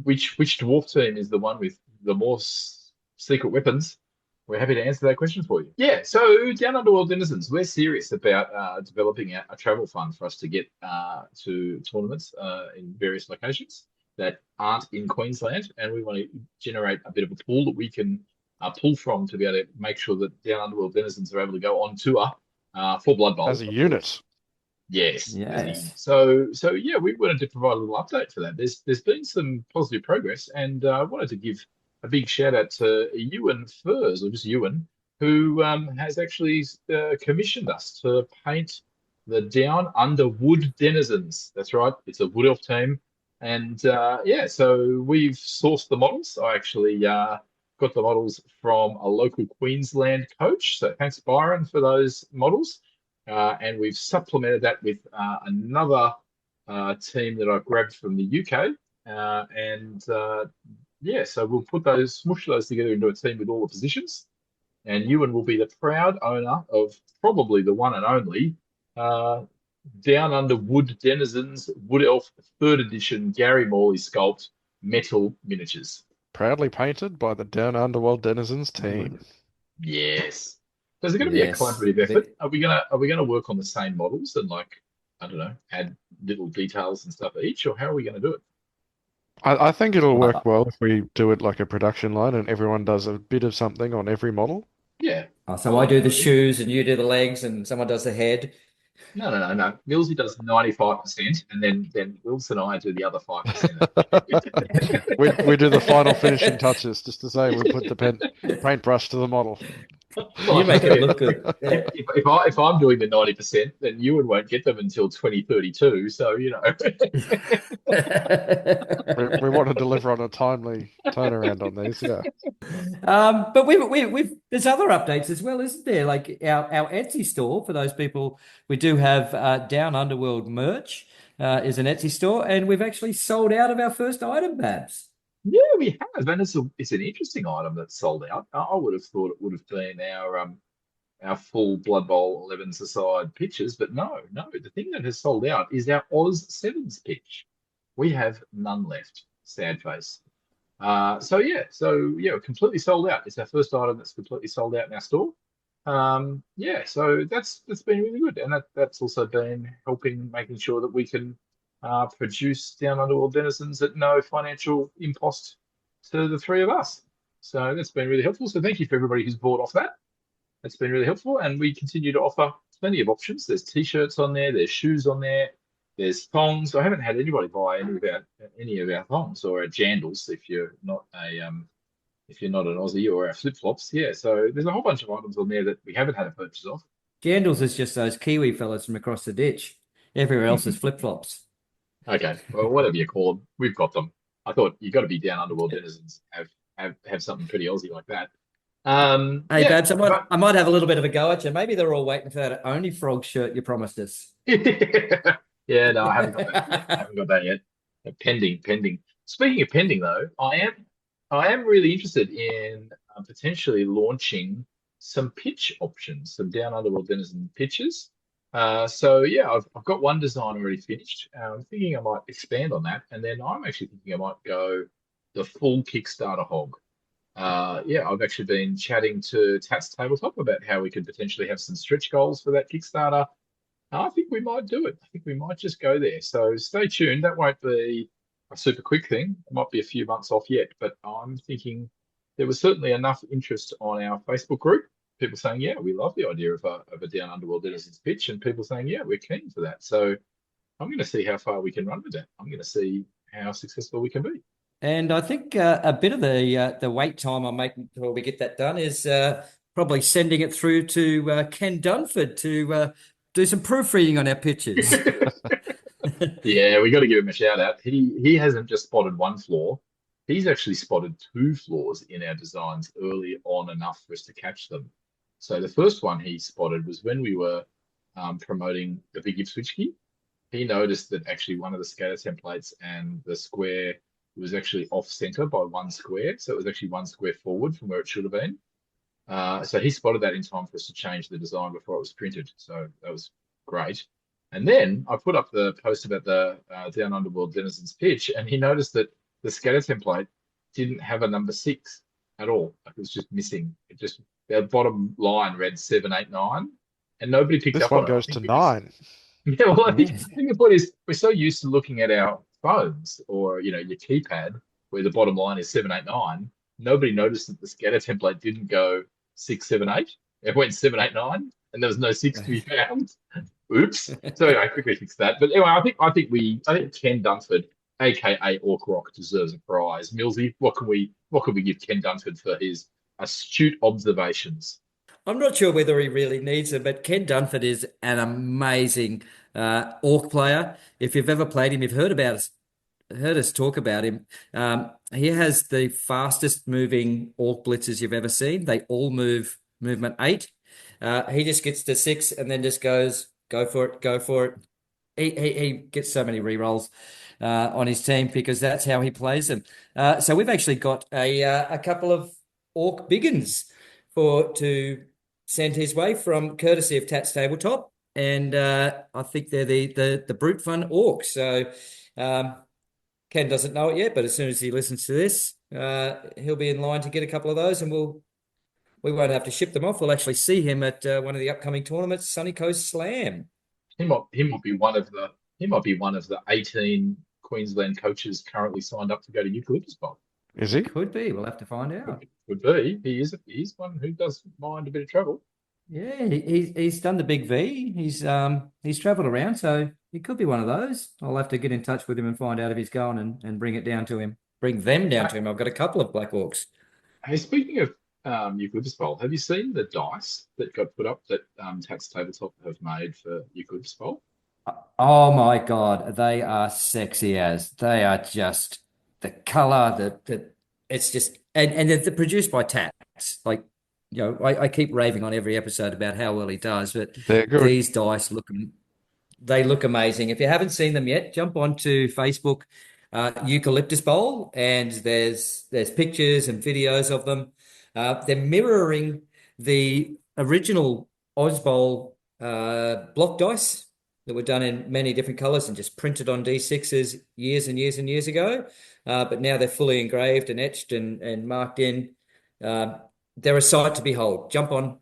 which dwarf team is the one with the more secret weapons? We're happy to answer that question for you. Yeah. So down Underworld Denizens, we're serious about developing a travel fund for us to get to tournaments in various locations that aren't in Queensland, and we want to generate a bit of a pool that we can pull from to be able to make sure that Down Underworld denizens are able to go on tour for Blood As Bowl, a of unit. course. Yes, as a unit. Yes. So yeah, we wanted to provide a little update for that. There's been some positive progress, and I wanted to give a big shout out to Ewan Furs, or just Ewan, who has actually commissioned us to paint the Down Under Wood denizens. That's right, it's a wood elf team, and yeah, so we've sourced the models. I actually got the models from a local Queensland coach. So thanks, Byron, for those models. And we've supplemented that with another team that I've grabbed from the UK. And yeah, so we'll smush those together into a team with all the positions. And Ewan will be the proud owner of probably the one and only Down Under Wood Denizens Wood Elf 3rd edition Gary Morley sculpt metal miniatures. Proudly painted by the Down Underworld Denizens team. Yes. So is it going to be a Yes. collaborative effort? Are we gonna work on the same models and I don't know, add little details and stuff each, or how are we going to do it? I think it'll Uh, work well if we do it like a production line and everyone does a bit of something on every model. Yeah, I so I like do that the idea. shoes and you do the legs and someone does the head. No. Millsy does 95%, and then Wilson and I do the other 5%. We do the final finishing touches, just to say we put the paintbrush to the model. You Well, make it yeah, look good. Yeah. if I'm doing the 90%, then Ewan won't get them until 2032. So We want to deliver on a timely turnaround on these, yeah. But we've there's other updates as well, isn't there? Like our Etsy store for those people. We do have Down Underworld merch is an Etsy store, and we've actually sold out of our first item, Babs. Yeah, we have, and it's an interesting item that's sold out. I would have thought it would have been our full Blood Bowl 11s aside pitches, but no. The thing that has sold out is our Oz Sevens pitch. We have none left. Sad face. So yeah, completely sold out. It's our first item that's completely sold out in our store. Yeah, so that's been really good, and that's also been helping making sure that we can produce Down Underworld denizens at no financial impost to the three of us. So that's been really helpful. So thank you for everybody who's bought off that. That's been really helpful, and we continue to offer plenty of options. There's t-shirts on there, there's shoes on there, there's thongs. I haven't had anybody buy any of our thongs or our jandals if you're not an Aussie, or our flip-flops. Yeah, so there's a whole bunch of items on there that we haven't had a purchase of. Jandals is just those Kiwi fellas from across the ditch. Everywhere else is flip-flops. Okay, well, whatever you call them, we've got them. I thought you got to be Down Underworld denizens, have something pretty Aussie like that. Hey, Yeah, Babs, I might have a little bit of a go at you. Maybe they're all waiting for that Only Frog shirt you promised us. yeah, no, I haven't got that yet. I haven't got that yet. Pending. Speaking of pending, though, I am really interested in potentially launching some pitch options, some Down Underworld Denizen pitches. So yeah, I've got one design already finished. I'm thinking I might expand on that, and then I'm actually thinking I might go the full Kickstarter hog. Yeah, I've actually been chatting to Tats Tabletop about how we could potentially have some stretch goals for that Kickstarter. I think we might do it. I think we might just go there. So stay tuned. That won't be a super quick thing. It might be a few months off yet, but I'm thinking there was certainly enough interest on our Facebook group. People saying, yeah, we love the idea of a Down Underworld Denizens pitch, and people saying, yeah, we're keen for that. So I'm going to see how far we can run with that. I'm going to see how successful we can be. And I think a bit of the wait time I'm making before we get that done is probably sending it through to Ken Dunford to do some proofreading on our pitches. Yeah, we got to give him a shout out. He hasn't just spotted one flaw. He's actually spotted two flaws in our designs early on enough for us to catch them. So the first one he spotted was when we were promoting the Big Ipswich key. He noticed that actually one of the scatter templates and the square was actually off center by one square. So it was actually one square forward from where it should have been. So he spotted that in time for us to change the design before it was printed. So that was great. And then I put up the post about the Down Underworld Denizens pitch, and he noticed that the scatter template didn't have a number 6 at all. Like it was just missing. The bottom line read 789, and nobody picked This up one on it. I goes think to because 9. yeah, well, I think, Yes. I think the point is we're so used to looking at our phones or your keypad where the bottom line is 789. nobody noticed that the scatter template didn't go 6, 7, 8. It went 7, 8, 9, and there was no 6 to be found. Oops. So anyway, I quickly fixed that. But anyway, I think Ken Dunford, aka Orc Rock, deserves a prize. Millsy, what can we give Ken Dunford for his astute observations? I'm not sure whether he really needs it, but Ken Dunford is an amazing orc player. If you've ever played him, you've heard us talk about him. He has the fastest moving orc blitzers you've ever seen. They all move movement 8. He just gets to 6 and then just goes, go for it, go for it. He gets so many rerolls on his team because that's how he plays them. So we've actually got a couple of orc biggins to send his way from courtesy of Tats Tabletop, and I think they're the Brute Fun orcs. So Ken doesn't know it yet, but as soon as he listens to this, he'll be in line to get a couple of those, and we won't have to ship them off. We'll actually see him at one of the upcoming tournaments, Sunny Coast Slam. He might be one of the 18 Queensland coaches currently signed up to go to Eucalyptus Bowl. Is he? Could be. We'll have to find out. Could be. He's one who doesn't mind a bit of travel. Yeah, he's done the big V. He's travelled around, so he could be one of those. I'll have to get in touch with him and find out if he's going and bring it down to him. Bring them down to him. I've got a couple of Black Orcs. Hey, speaking of Eucalyptus Bowl, have you seen the dice that got put up that Tats Tabletop have made for Eucalyptus Bowl? Oh my God, they are sexy as. They are just the color, it's just and they're produced by Tats. Like, I keep raving on every episode about how well he does, but They're good. these dice look amazing. If you haven't seen them yet, jump onto Facebook, Eucalyptus Bowl, and there's pictures and videos of them. They're mirroring the original Oz Bowl block dice that were done in many different colors and just printed on D6s years and years and years ago. But now they're fully engraved and etched and marked in. They're a sight to behold. Jump on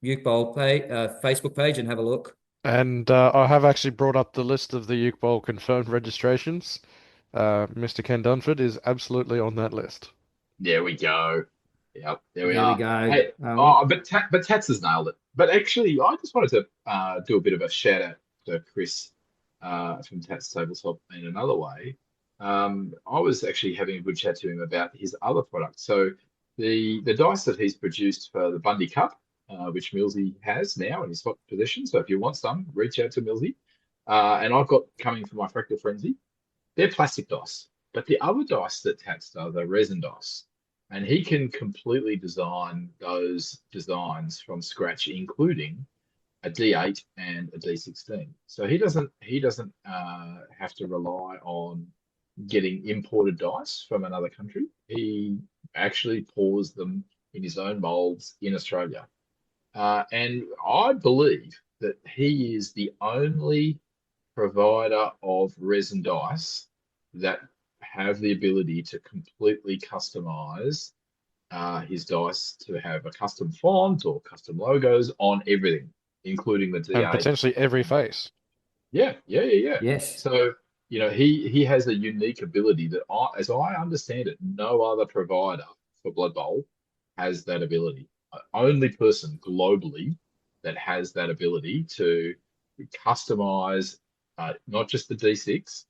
Uke Bowl Facebook page and have a look. And I have actually brought up the list of the Uke Bowl confirmed registrations. Mr. Ken Dunford is absolutely on that list. There we go. Yep, there we There are. we go. Hey, but Tats has nailed it. But actually, I just wanted to do a bit of a shout out to Chris from Tats Tabletop in another way. I was actually having a good chat to him about his other product. So the dice that he's produced for the Bundy Cup, which Millsy has now in his hot possession. So if you want some, reach out to Millsy. And I've got coming for my Fractal Frenzy. They're plastic dice. But the other dice that Tats does are resin dice. And he can completely design those designs from scratch, including a D8 and a D16. So he doesn't have to rely on getting imported dice from another country. He actually pours them in his own molds in Australia. And I believe that he is the only provider of resin dice that have the ability to completely customize his dice to have a custom font or custom logos on everything, including the D8. And potentially every face. Yeah. Yes. So, he has a unique ability that, as I understand it, no other provider for Blood Bowl has that ability. Only person globally that has that ability to customize not just the D6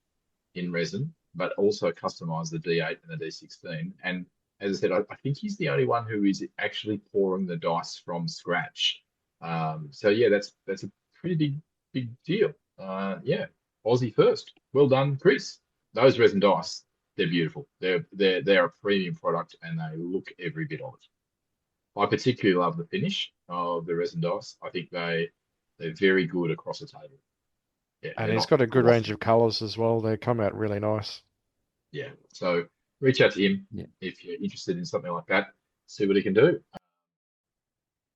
in resin, but also customize the D8 and the D16. And as I said, I think he's the only one who is actually pouring the dice from scratch. So yeah, that's a pretty big deal. Yeah, Aussie first. Well done, Chris. Those resin dice, they're beautiful. They're a premium product, and they look every bit of it. I particularly love the finish of the resin dice. I think they're very good across the table. Yeah, And he's got a good range of colors as well. They come out really nice. Yeah, so reach out to him if you're interested in something like that. See what he can do.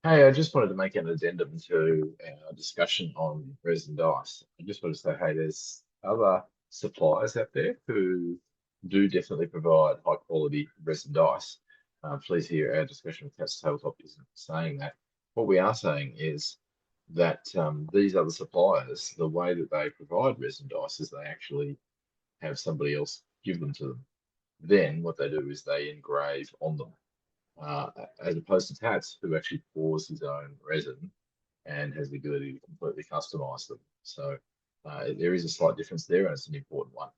Hey, I just wanted to make an addendum to our discussion on resin dice. I just want to say, hey, there's other suppliers out there who do definitely provide high quality resin dice. Please hear our discussion with Tats Tabletop isn't saying that. What we are saying is that these other suppliers, the way that they provide resin dice is they actually have somebody else give them to them. then what they do is they engrave on them, as opposed to Tats, who actually pours his own resin and has the ability to completely customize them. So there is a slight difference there, and it's an important one.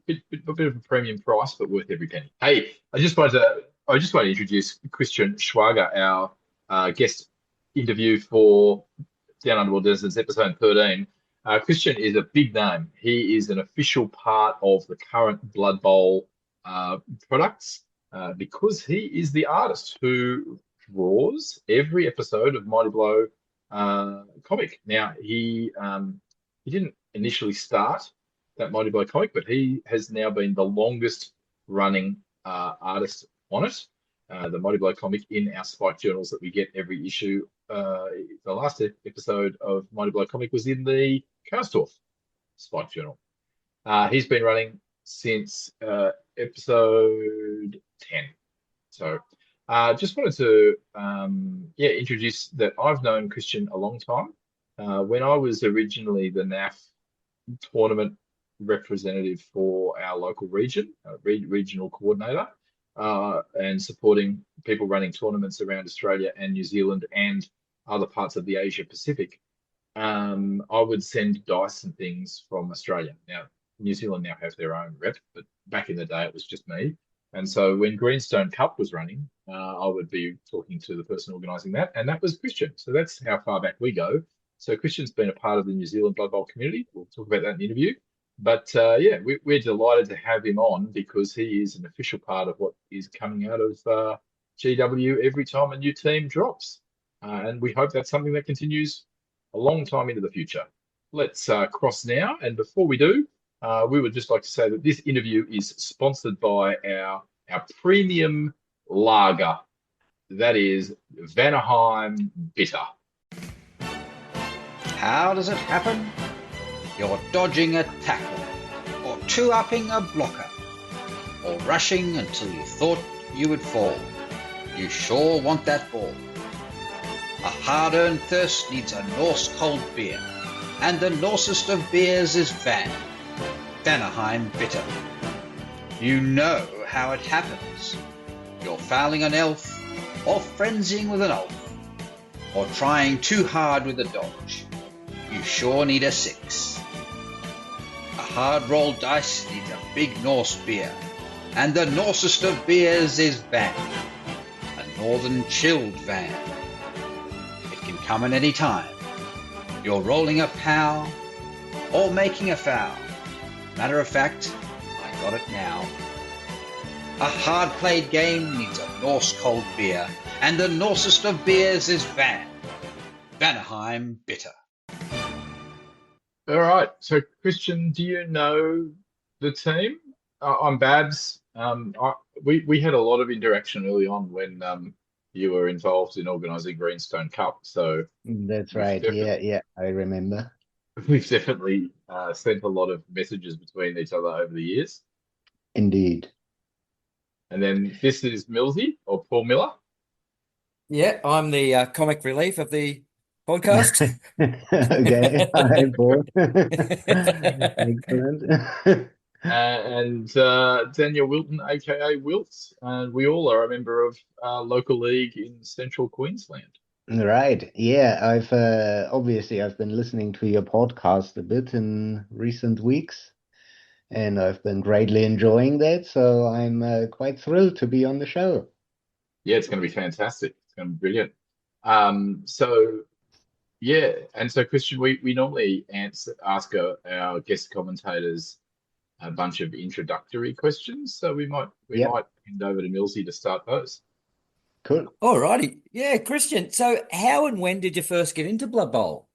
A bit of a premium price, but worth every penny. Hey, I just wanted to introduce Christian Schwager, our guest interview for Down Underworld Denizens episode 13. Christian is a big name. He is an official part of the current Blood Bowl products because he is the artist who draws every episode of Mighty Blow comic. Now, he didn't initially start that Mighty Blow comic, but he has now been the longest running artist on it. The Mighty Blow comic in our Spike journals that we get every issue. The last episode of Mighty Blow comic was in the Karstorff Spike journal. He's been running since episode 10. So just wanted to introduce that I've known Christian a long time. When I was originally the NAF tournament representative for our local region, regional coordinator, and supporting people running tournaments around Australia and New Zealand and other parts of the Asia Pacific. I would send dice and things from Australia. Now, New Zealand now have their own rep, but back in the day it was just me. And so when Greenstone Cup was running, I would be talking to the person organising that, and that was Christian. So that's how far back we go. So Christian's been a part of the New Zealand Blood Bowl community. We'll talk about that in the interview. But we're delighted to have him on because he is an official part of what is coming out of GW every time a new team drops. And we hope that's something that continues a long time into the future. Let's cross now. And before we do, we would just like to say that this interview is sponsored by our premium lager. That is Vanaheim Bitter. How does it happen? You're dodging a tackle, or two-upping a blocker, or rushing until you thought you would fall. You sure want that ball. A hard-earned thirst needs a Norse cold beer, and the Norsest of beers is Vanaheim Bitter. You know how it happens. You're fouling an elf, or frenzying with an oath, or trying too hard with a dodge. You sure need a 6. A hard-rolled dice needs a big Norse beer, and the Norsest of beers is Van, a northern chilled Van. It can come at any time. You're rolling a pow, or making a foul. Matter of fact, I got it now. A hard-played game needs a Norse cold beer, and the Norsest of beers is Vanaheim Bitter. All right. So, Christian, do you know the team? I'm Babs. We had a lot of interaction early on when you were involved in organising Greenstone Cup. So that's right. Yeah, I remember. We've definitely sent a lot of messages between each other over the years. Indeed. And then this is Millsy, or Paul Miller. Yeah, I'm the comic relief of the podcast. Okay, hi, Paul. Excellent. And Daniel Wilton, aka Wilts, and we all are a member of local league in Central Queensland. Right. Yeah, I've been listening to your podcast a bit in recent weeks, and I've been greatly enjoying that. So I'm quite thrilled to be on the show. Yeah, it's going to be fantastic. It's going to be brilliant. So Christian, we normally ask our guest commentators a bunch of introductory questions. So we might hand over to Millsy to start those. Cool. All righty. Yeah, Christian. So how and when did you first get into Blood Bowl?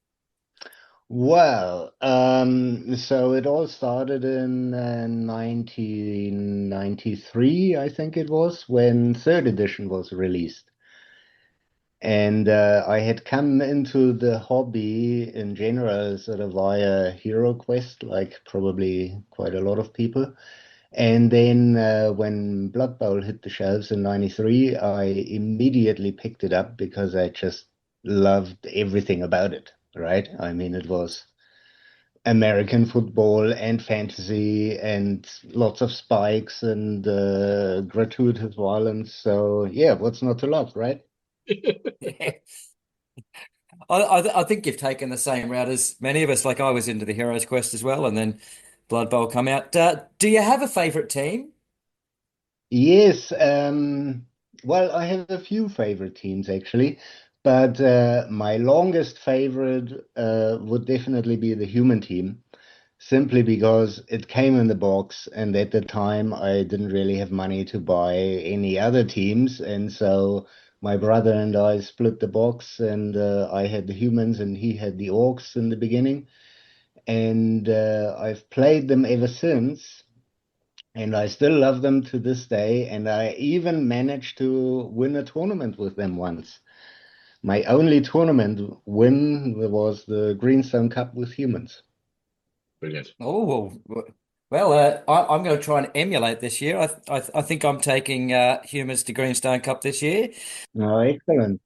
Well, so it all started in 1993, I think it was, when third edition was released. And I had come into the hobby in general sort of via Hero Quest, like probably quite a lot of people. And then when Blood Bowl hit the shelves in 93, I immediately picked it up because I just loved everything about it, right? I mean, it was American football and fantasy and lots of spikes and gratuitous violence. So yeah, what's not to love, right? Yeah. I think you've taken the same route as many of us. Like I was into the Heroes Quest as well, and then Blood Bowl come out. Do you have a favorite team? Yes, well, I have a few favorite teams actually, but my longest favorite would definitely be the human team, simply because it came in the box, and at the time I didn't really have money to buy any other teams, and so my brother and I split the box, and I had the humans and he had the orcs in the beginning, and I've played them ever since. And I still love them to this day. And I even managed to win a tournament with them once. My only tournament win was the Greenstone Cup with humans. Brilliant. Oh, well, I'm going to try and emulate this year. I think I'm taking Humans to Greenstone Cup this year. Oh, excellent.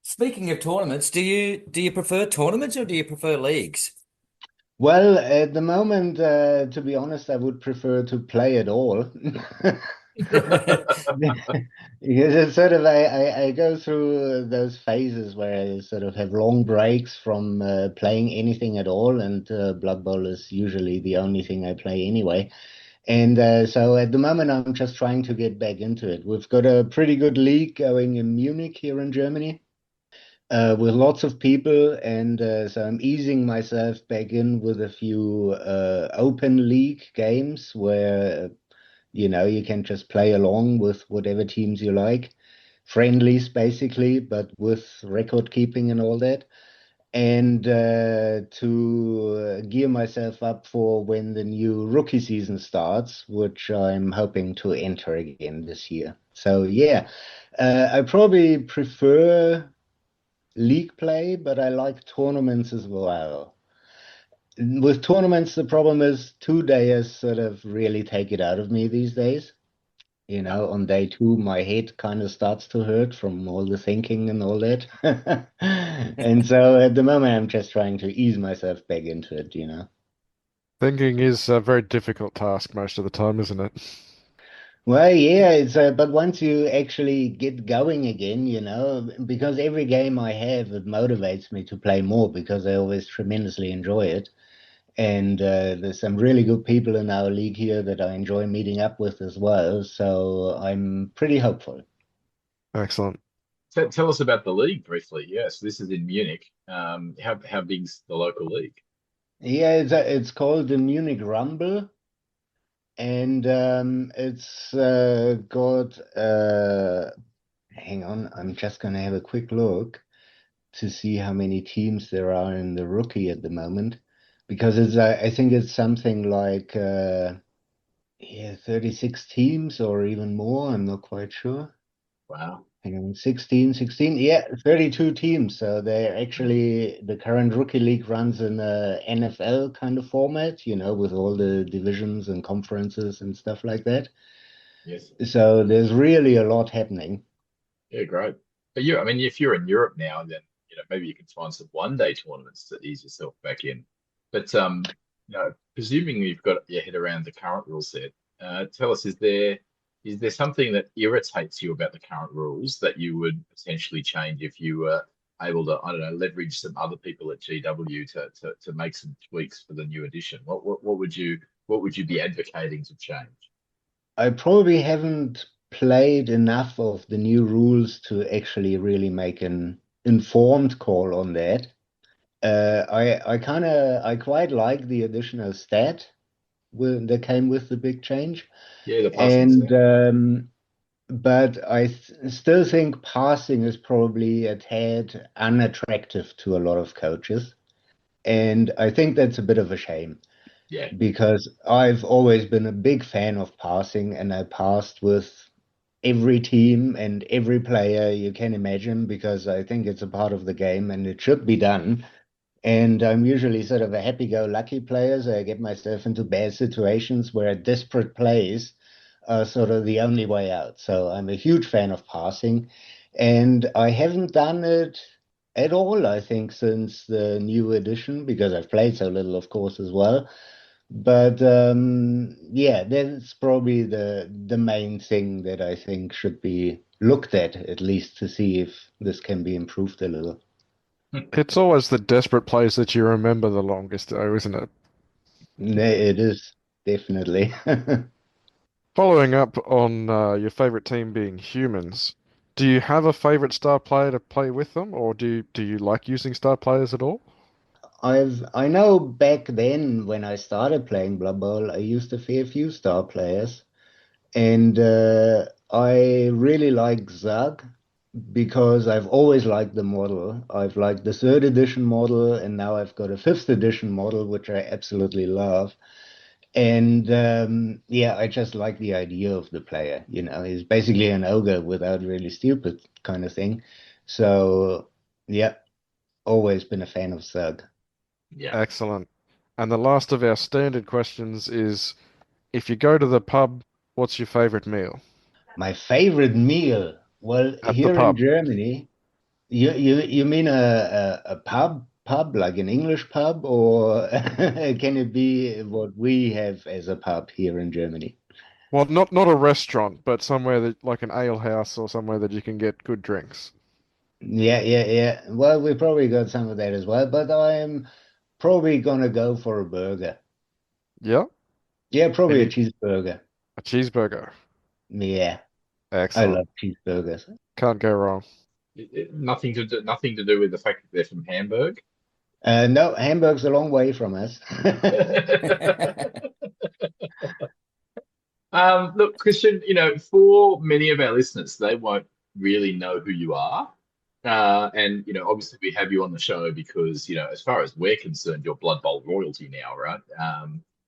Speaking of tournaments, do you prefer tournaments or do you prefer leagues? Well, at the moment, to be honest, I would prefer to play it all. Because it's sort of I go through those phases where I sort of have long breaks from playing anything at all, and Blood Bowl is usually the only thing I play anyway. And so at the moment, I'm just trying to get back into it. We've got a pretty good league going in Munich here in Germany with lots of people, and so I'm easing myself back in with a few open league games where you can just play along with whatever teams you like, friendlies basically, but with record keeping and all that. And to gear myself up for when the new rookie season starts, which I'm hoping to enter again this year. So yeah, I probably prefer league play, but I like tournaments as well. With tournaments, the problem is 2 days sort of really take it out of me these days. Yeah. On day two, my head kind of starts to hurt from all the thinking and all that. And so at the moment, I'm just trying to ease myself back into it. Thinking is a very difficult task most of the time, isn't it? Well, yeah, but once you actually get going again, because every game I have, it motivates me to play more because I always tremendously enjoy it. And there's some really good people in our league here that I enjoy meeting up with as well. So I'm pretty hopeful. Excellent. Tell us about the league briefly. Yes, this is in Munich. How big's the local league? Yeah, it's called the Munich Rumble, and it's got hang on, I'm just gonna have a quick look to see how many teams there are in the rookie at the moment, because I think it's something like yeah, 36 teams or even more. I'm not quite sure. Wow. Hang on, 16, yeah, 32 teams. So they're actually, the current rookie league runs in a NFL kind of format, with all the divisions and conferences and stuff like that. Yes. So there's really a lot happening. Yeah, great. But I mean, if you're in Europe now, then maybe you can find some one-day tournaments to ease yourself back in. But presuming you've got your head around the current rule set, tell us, is there something that irritates you about the current rules that you would potentially change if you were able to, I don't know, leverage some other people at GW to make some tweaks for the new edition? What would you be advocating to change? I probably haven't played enough of the new rules to actually really make an informed call on that. I quite like the additional stat that came with the big change. Yeah, the passing And set. but I still think passing is probably a tad unattractive to a lot of coaches. And I think that's a bit of a shame Yeah. because I've always been a big fan of passing, and I passed with every team and every player you can imagine because I think it's a part of the game and it should be done. And I'm usually sort of a happy-go-lucky player, so I get myself into bad situations where desperate plays are sort of the only way out. So I'm a huge fan of passing, and I haven't done it at all, I think, since the new edition, because I've played so little, of course, as well. But yeah, that's probably the main thing that I think should be looked at least to see if this can be improved a little. It's always the desperate plays that you remember the longest, though, isn't it? It is definitely. Following up on your favorite team being humans, do you have a favorite star player to play with them, or do you like using star players at all? I know back then when I started playing Blood Bowl, I used a fair few star players, and I really like Zug because I've always liked the model. I've liked the third edition model, and now I've got a fifth edition model, which I absolutely love. And yeah, I just like the idea of the player. He's basically an ogre without really stupid kind of thing. So yeah, always been a fan of Zug. Yeah. Excellent. And the last of our standard questions is, if you go to the pub, what's your favorite meal? My favorite meal. Well, At the here in pub. Germany, you mean a pub like an English pub, or can it be what we have as a pub here in Germany? Well, not a restaurant, but somewhere that like an ale house or somewhere that you can get good drinks. Yeah. Well, we probably got some of that as well, but I'm probably gonna go for a burger. Yeah? Yeah, probably a Any cheeseburger. a cheeseburger. Yeah, I Excellent. love cheeseburgers. Can't go wrong. Nothing to do with the fact that they're from Hamburg. No, Hamburg's a long way from us. Look, Christian, for many of our listeners, they won't really know who you are. And obviously we have you on the show because, as far as we're concerned, you're Blood Bowl royalty now, right?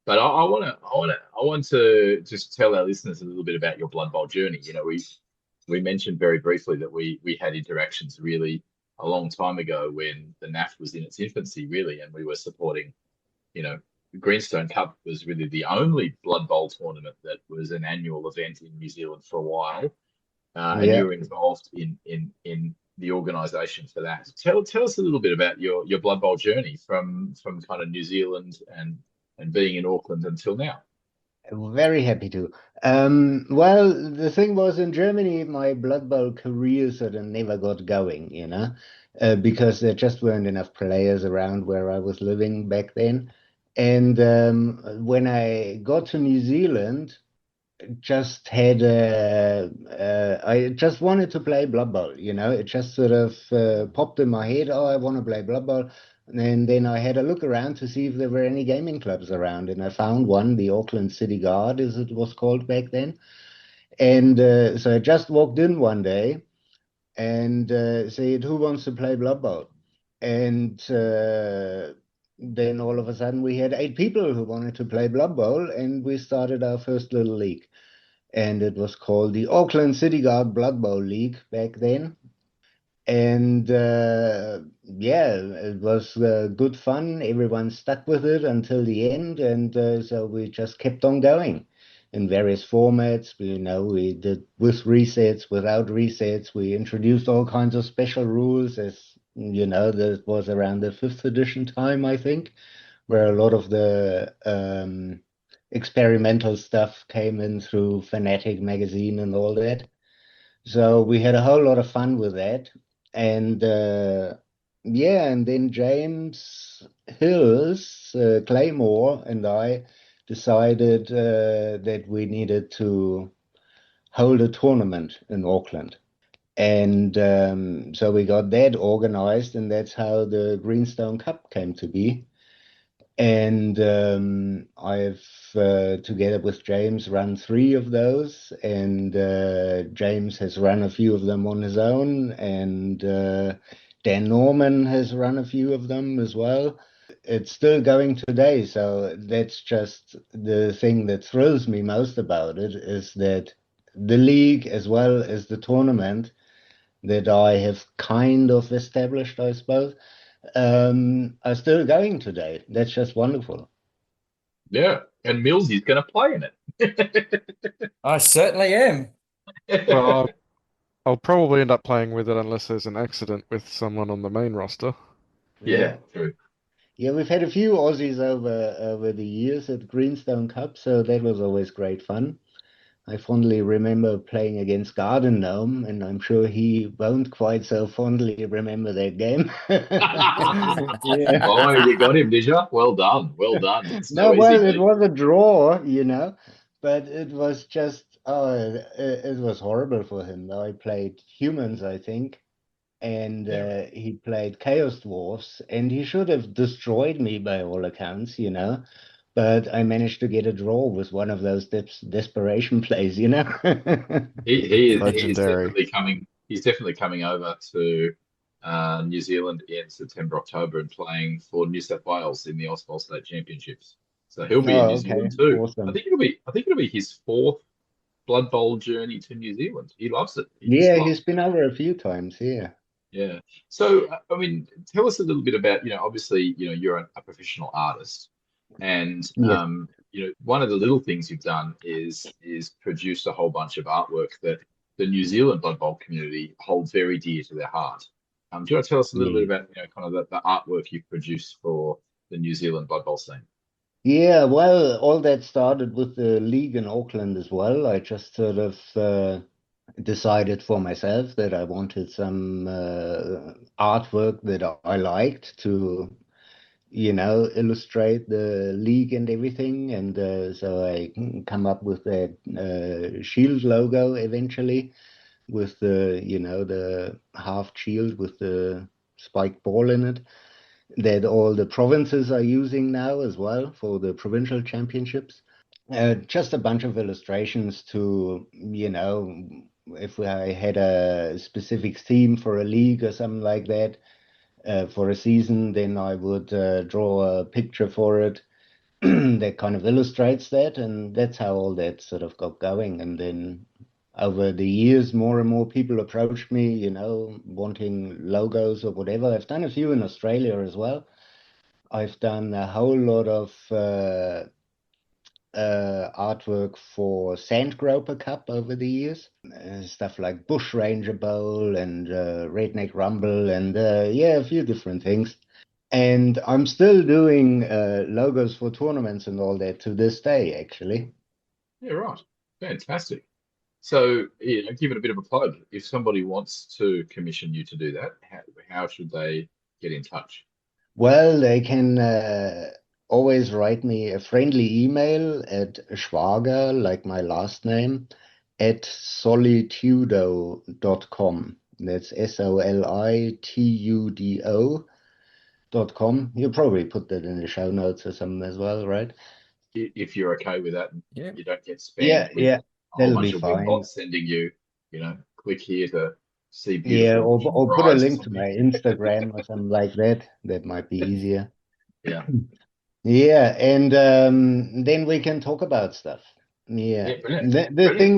But I want to just tell our listeners a little bit about your Blood Bowl journey. We mentioned very briefly that we had interactions really a long time ago when the NAF was in its infancy, really, and we were supporting, the Greenstone Cup was really the only Blood Bowl tournament that was an annual event in New Zealand for a while, and you Yeah. were involved in the organisation for that. Tell us a little bit about your Blood Bowl journey from kind of New Zealand and being in Auckland until now. Very happy to. Well, the thing was in Germany, my Blood Bowl career sort of never got going, because there just weren't enough players around where I was living back then. And when I got to New Zealand, I just wanted to play Blood Bowl, It just sort of popped in my head, oh, I want to play Blood Bowl. And then I had a look around to see if there were any gaming clubs around, and I found one, the Auckland City Guard, as it was called back then. And so I just walked in one day and said, "Who wants to play Blood Bowl?" And then all of a sudden we had 8 people who wanted to play Blood Bowl, and we started our first little league. And it was called the Auckland City Guard Blood Bowl League back then. And yeah, it was good fun. Everyone stuck with it until the end, and so we just kept on going in various formats. We did with resets, without resets. We introduced all kinds of special rules, as that was around the fifth edition time, I think, where a lot of the experimental stuff came in through Fanatic magazine and all that. So we had a whole lot of fun with that. And yeah, and then James Hills, Claymore, and I decided that we needed to hold a tournament in Auckland. And so we got that organized, and that's how the Greenstone Cup came to be. And I've, together with James, run 3 of those, and James has run a few of them on his own, and Dan Norman has run a few of them as well. It's still going today, so that's just the thing that thrills me most about it, is that the league as well as the tournament that I have kind of established, I suppose, are still going today. That's just wonderful. Yeah, and Millsy's going to play in it. I certainly am. Well, I'll probably end up playing with it unless there's an accident with someone on the main roster. Yeah, true. Yeah, we've had a few Aussies over the years at Greenstone Cup, so that was always great fun. I fondly remember playing against Garden Gnome, and I'm sure he won't quite so fondly remember that game. Yeah. Oh, you got him, did you? Well done. Well done. It's No, no easy well, it feat. was a draw, but it was just, it was horrible for him. I played humans, I think, and Yeah. he played Chaos Dwarfs, and he should have destroyed me by all accounts. But I managed to get a draw with one of those desperation plays. He is Legendary. definitely coming. He's definitely coming over to New Zealand in September, October, and playing for New South Wales in the Oswald State Championships. So he'll be in Oh, New okay, Zealand too. awesome. I think it'll be his fourth Blood Bowl journey to New Zealand. He loves it. He just Yeah, loves he's been over a few times. Yeah, it. Yeah. So I mean, tell us a little bit about, obviously, you're a professional artist, and yes, one of the little things you've done is produce a whole bunch of artwork that the New Zealand Blood Bowl community hold very dear to their heart. Do you want to tell us a little bit yeah. about, kind of the artwork you've produced for the New Zealand Blood Bowl scene? Yeah, well, all that started with the league in Auckland as well. I just sort of decided for myself that I wanted some artwork that I liked to, illustrate the league and everything. And so I come up with that shield logo eventually with the half shield with the spiked ball in it that all the provinces are using now as well for the provincial championships. Just a bunch of illustrations to, if I had a specific theme for a league or something like that, for a season, then I would draw a picture for it that kind of illustrates that. And that's how all that sort of got going. And then over the years, more and more people approached me, wanting logos or whatever. I've done a few in Australia as well. I've done a whole lot of artwork for Sandgroper Cup over the years. Stuff like Bush Ranger Bowl and Redneck Rumble and yeah, a few different things. And I'm still doing logos for tournaments and all that to this day, actually. Yeah, right. Fantastic. So, give it a bit of a plug. If somebody wants to commission you to do that, how should they get in touch? Well, they can always write me a friendly email at Schwager, like my last name, at solitudo.com. That's SOLITUDO.com. You'll probably put that in the show notes or something as well, right? If you're okay with that, and Yeah. you don't get Yeah, spammed with yeah, a whole that'll be bunch of web fine. bots sending you, click here to see Yeah, beautiful human or put a brides or link to something. my Instagram or something like that. That might be easier. Yeah. Yeah, and then we can talk about stuff. Yeah. Yeah, brilliant. The Brilliant. thing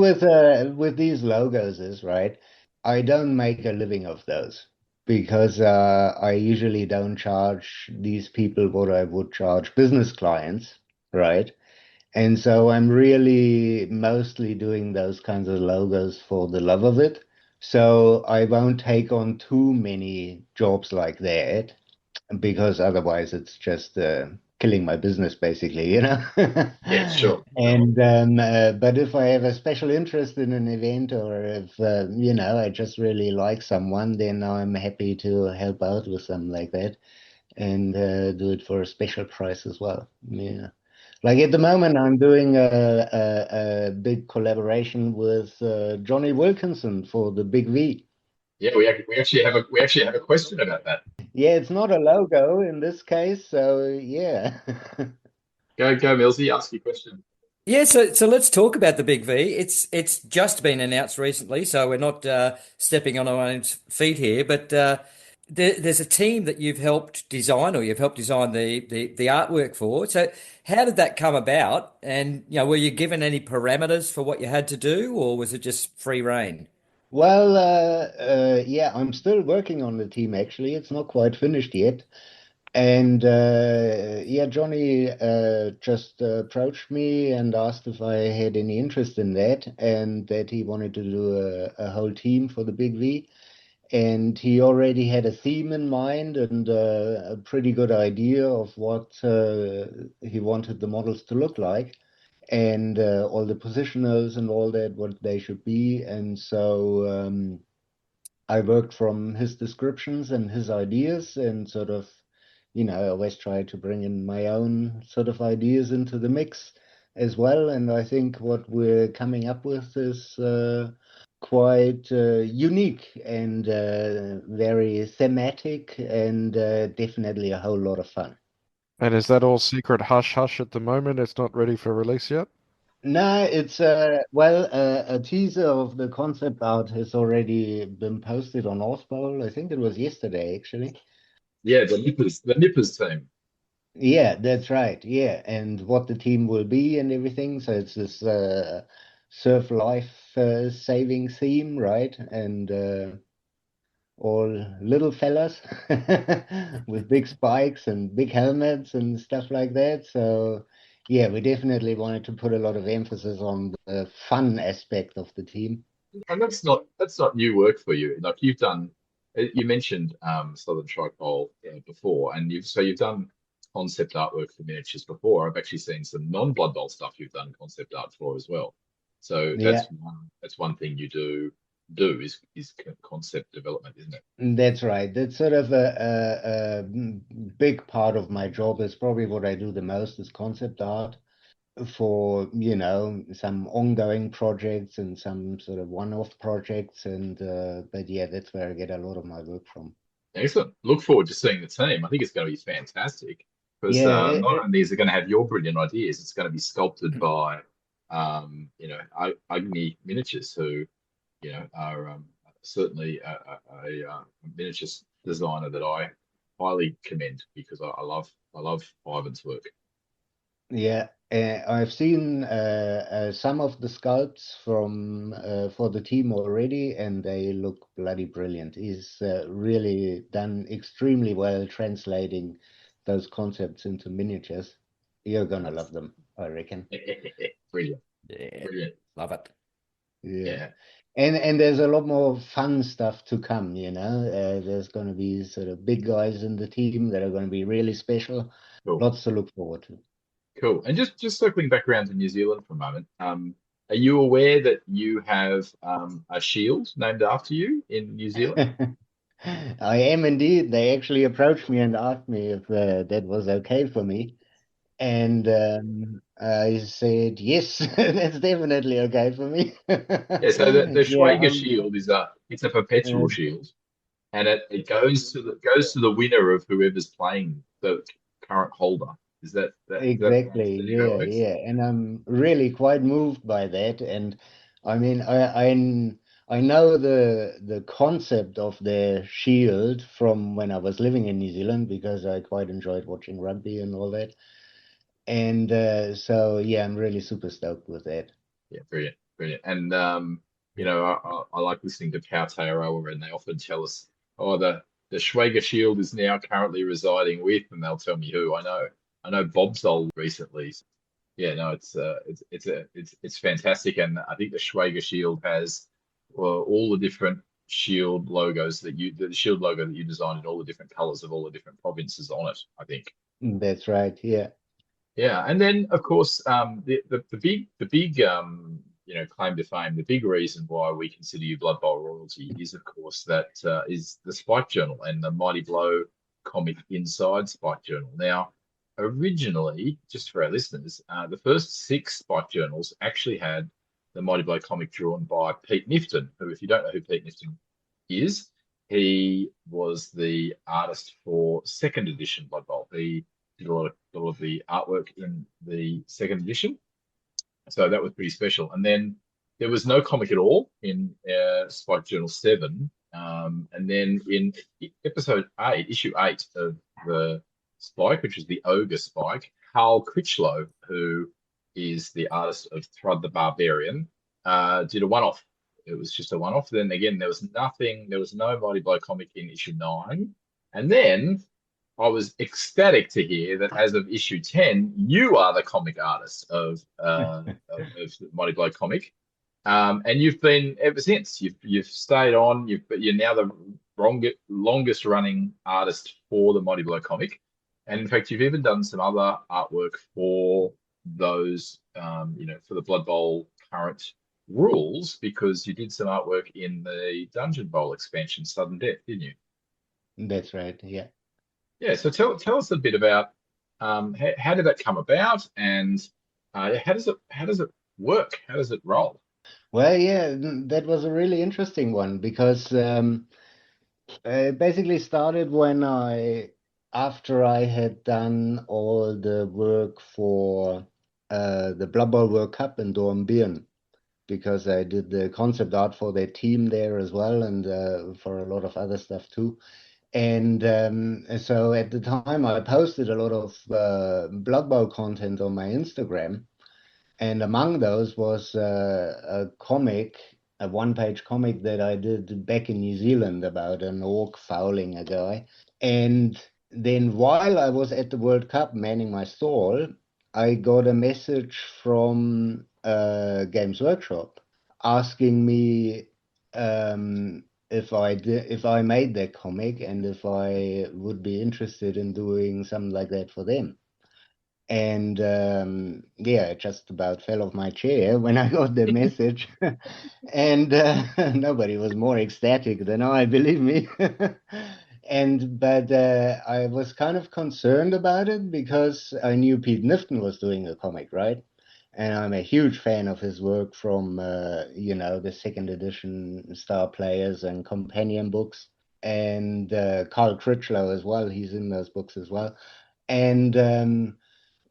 with these logos is, right, I don't make a living of those because I usually don't charge these people what I would charge business clients, right? And so I'm really mostly doing those kinds of logos for the love of it. So I won't take on too many jobs like that because otherwise it's just killing my business basically. Yeah, sure. And but if I have a special interest in an event or if I just really like someone, then I'm happy to help out with something like that and do it for a special price as well. Yeah. Like at the moment, I'm doing a big collaboration with Johnny Wilkinson for the Big V. Yeah, we actually have a question about that. Yeah, it's not a logo in this case, so yeah. Go, Millsy, ask your question. Yeah, so let's talk about the Big V. It's just been announced recently, so we're not stepping on our own feet here. But there's a team that you've helped design, or you've helped design the artwork for. So how did that come about? And were you given any parameters for what you had to do, or was it just free reign? Well, yeah, I'm still working on the team actually. It's not quite finished yet. And yeah, Johnny just approached me and asked if I had any interest in that, and that he wanted to do a whole team for the Big V. And he already had a theme in mind and a pretty good idea of what he wanted the models to look like, and all the positionals and all that, what they should be. And so I worked from his descriptions and his ideas, and sort of, I always try to bring in my own sort of ideas into the mix as well. And I think what we're coming up with is quite unique and very thematic, and definitely a whole lot of fun. And is that all secret hush hush at the moment? It's not ready for release yet? No, it's well, a teaser of the concept art has already been posted on Authbowl. I think it was yesterday, actually. Yeah, the Nippers team. Yeah, that's right. Yeah, and what the team will be and everything. So it's this surf life saving theme, right? And all little fellas with big spikes and big helmets and stuff like that. So yeah, we definitely wanted to put a lot of emphasis on the fun aspect of the team. And that's not new work for you. Like you've done, you mentioned Southern Tripole before, and you've done concept artwork for miniatures before. I've actually seen some non-Blood Bowl stuff you've done concept art for as well. So Yeah, that's one thing you do is concept development, isn't it? that's right. That's sort of a big part of my job. Is probably what I do the most is concept art for, some ongoing projects and some sort of one-off projects. And but yeah, that's where I get a lot of my work from. Excellent. Look forward to seeing the team. I think it's going to be fantastic because Yeah, not only is it going to have your brilliant ideas, it's going to be sculpted by, Agni Miniatures, who, are certainly a miniature designer that I highly commend because I love Ivan's work. yeah. I've seen some of the sculpts from for the team already, and they look bloody brilliant. He's really done extremely well translating those concepts into miniatures. You're gonna love them, I reckon. Brilliant, Yeah, brilliant. love it. Yeah. Yeah, And there's a lot more fun stuff to come, There's going to be sort of big guys in the team that are going to be really special. cool. Lots to look forward to. Cool. And just circling back around to New Zealand for a moment, are you aware that you have a shield named after you in New Zealand? I am indeed. They actually approached me and asked me if that was okay for me. And I said, yes, that's definitely okay for me. Yeah. So the Yeah, Schwager shield it's a perpetual uh, shield, and it goes to the winner of whoever's playing the current holder. Is that my exactly. understanding of how it Yeah, works? yeah. And I'm really quite moved by that. And I mean, I know the concept of the shield from when I was living in New Zealand, because I quite enjoyed watching rugby and all that. And so yeah, I'm really super stoked with that. Yeah, brilliant, brilliant. And I like listening to Aotearoa, and they often tell us, oh, the Schwager Shield is now currently residing with, and they'll tell me who. I know Bob sold recently. Yeah, no, it's fantastic, and I think the Schwager Shield has all the different shield logos the shield logo that you designed in all the different colors of all the different provinces on it, I think. That's right. Yeah. Yeah, and then of course the big claim to fame, the big reason why we consider you Blood Bowl royalty is of course that is the Spike Journal and the Mighty Blow comic inside Spike Journal. Now, originally, just for our listeners, the first 6 Spike Journals actually had the Mighty Blow comic drawn by Pete Nifton, who, if you don't know who Pete Nifton is, he was the artist for second edition Blood Bowl. He did a lot of the artwork in the second edition, so that was pretty special. And then there was no comic at all in Spike Journal 7, and then in issue 8 of the Spike, which was the Ogre Spike, Carl Critchlow, who is the artist of Thrud the Barbarian, did a one-off. It was just a one-off. Then again, there was no Mighty Blow comic in issue 9, and then I was ecstatic to hear that as of issue 10, you are the comic artist of Mighty Blow comic. And you've been ever since. You've stayed on. You're now the longest running artist for the Mighty Blow comic, and in fact, you've even done some other artwork for those, for the Blood Bowl current rules, because you did some artwork in the Dungeon Bowl expansion, Sudden Death, didn't you? That's right. Yeah. Yeah. So tell us a bit about how did that come about, and how does it work? How does it roll? Well, yeah, that was a really interesting one because it basically started when after I had done all the work for the Blood Bowl World Cup in Dornbirn, because I did the concept art for their team there as well, and for a lot of other stuff too. And so at the time, I posted a lot of Blood Bowl content on my Instagram. And among those was a comic, a one-page comic that I did back in New Zealand about an orc fouling a guy. And then while I was at the World Cup manning my stall, I got a message from Games Workshop asking me if I made that comic and if I would be interested in doing something like that for them. And yeah, I just about fell off my chair when I got the message. And nobody was more ecstatic than I, believe me. But I was kind of concerned about it because I knew Pete Nifton was doing a comic, right? And I'm a huge fan of his work from, the second edition Star Players and companion books. And Carl Critchlow as well. He's in those books as well. And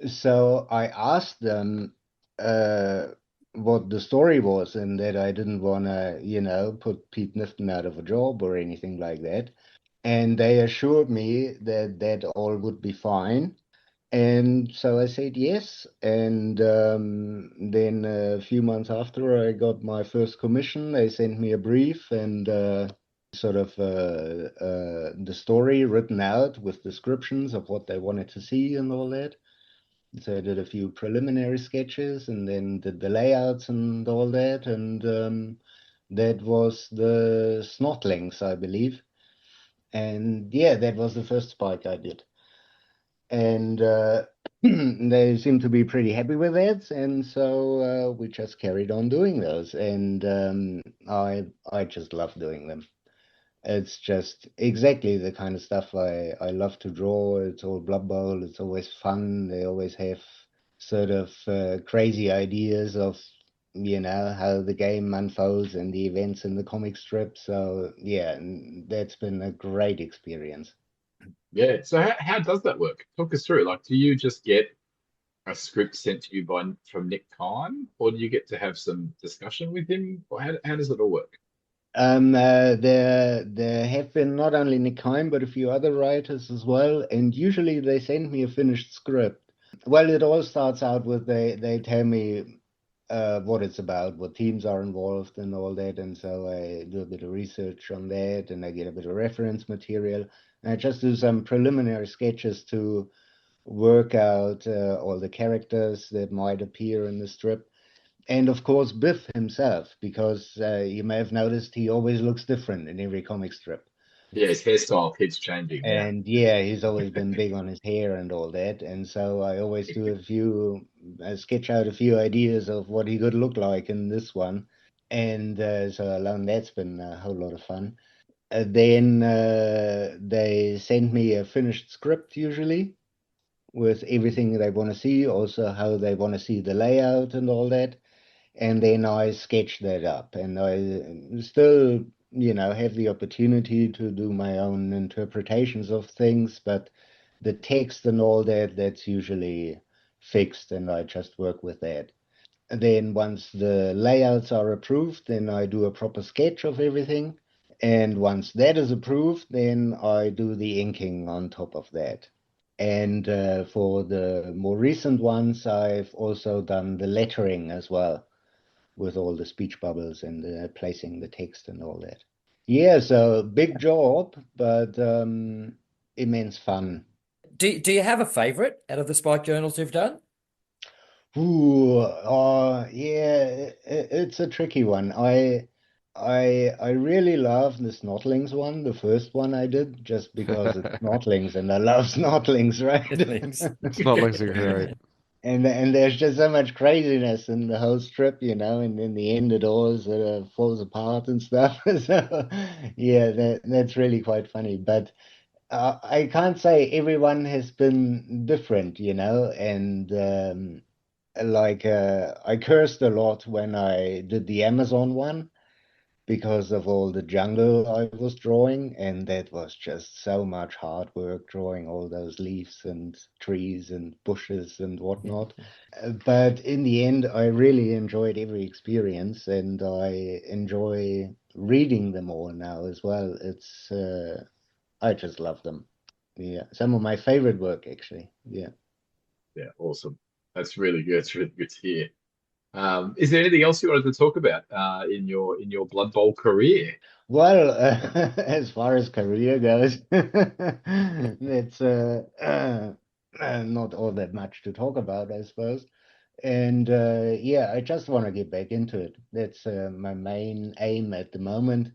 so I asked them what the story was, and that I didn't want to, put Pete Nifton out of a job or anything like that. And they assured me that that all would be fine. And so I said yes. And then a few months after I got my first commission, they sent me a brief and sort of the story written out with descriptions of what they wanted to see and all that. So I did a few preliminary sketches and then did the layouts and all that. And that was the Snotlings, I believe. And yeah, that was the first spike I did. And they seemed to be pretty happy with that. And so we just carried on doing those. And I just love doing them. It's just exactly the kind of stuff I love to draw. It's all Blood Bowl. It's always fun. They always have sort of crazy ideas of, how the game unfolds and the events in the comic strip. So yeah, that's been a great experience. Yeah. So how does that work? Talk us through. Like, do you just get a script sent to you from Nick Kine, or do you get to have some discussion with him? Or how does it all work? There have been not only Nick Kine, but a few other writers as well, and usually they send me a finished script. Well, it all starts out with they tell me what it's about, what teams are involved and all that, and so I do a bit of research on that, and I get a bit of reference material, and I just do some preliminary sketches to work out all the characters that might appear in the strip. And of course, Biff himself, because you may have noticed he always looks different in every comic strip. Yeah, his hairstyle keeps changing. Yeah. And yeah, he's always been big on his hair and all that. And so I always do sketch out a few ideas of what he could look like in this one. And so alone that's been a whole lot of fun. Then they send me a finished script usually with everything they want to see, also how they want to see the layout and all that. And then I sketch that up, and I still, have the opportunity to do my own interpretations of things, but the text and all that, that's usually fixed, and I just work with that. And then once the layouts are approved, then I do a proper sketch of everything. And once that is approved, then I do the inking on top of that. And for the more recent ones, I've also done the lettering as well, with all the speech bubbles and placing the text and all that. Yeah, so big job, but immense fun. Do you have a favourite out of the Spike journals you've done? Ooh, yeah, it's a tricky one. I really love the Snotlings one, the first one I did, just because it's Snotlings and I love Snotlings, right? Snotlings are great. And there's just so much craziness in the whole strip, and in the end it all sort of falls apart and stuff. So yeah, that's really quite funny. But I can't say everyone has been different, and like I cursed a lot when I did the Amazon one because of all the jungle I was drawing, and that was just so much hard work drawing all those leaves and trees and bushes and whatnot. But in the end, I really enjoyed every experience, and I enjoy reading them all now as well. I just love them. Yeah, some of my favorite work actually. Yeah. Yeah, awesome. That's really good. It's really good to hear. Is there anything else you wanted to talk about in your Blood Bowl career? Well, as far as career goes, that's not all that much to talk about, I suppose. And yeah, I just want to get back into it. That's my main aim at the moment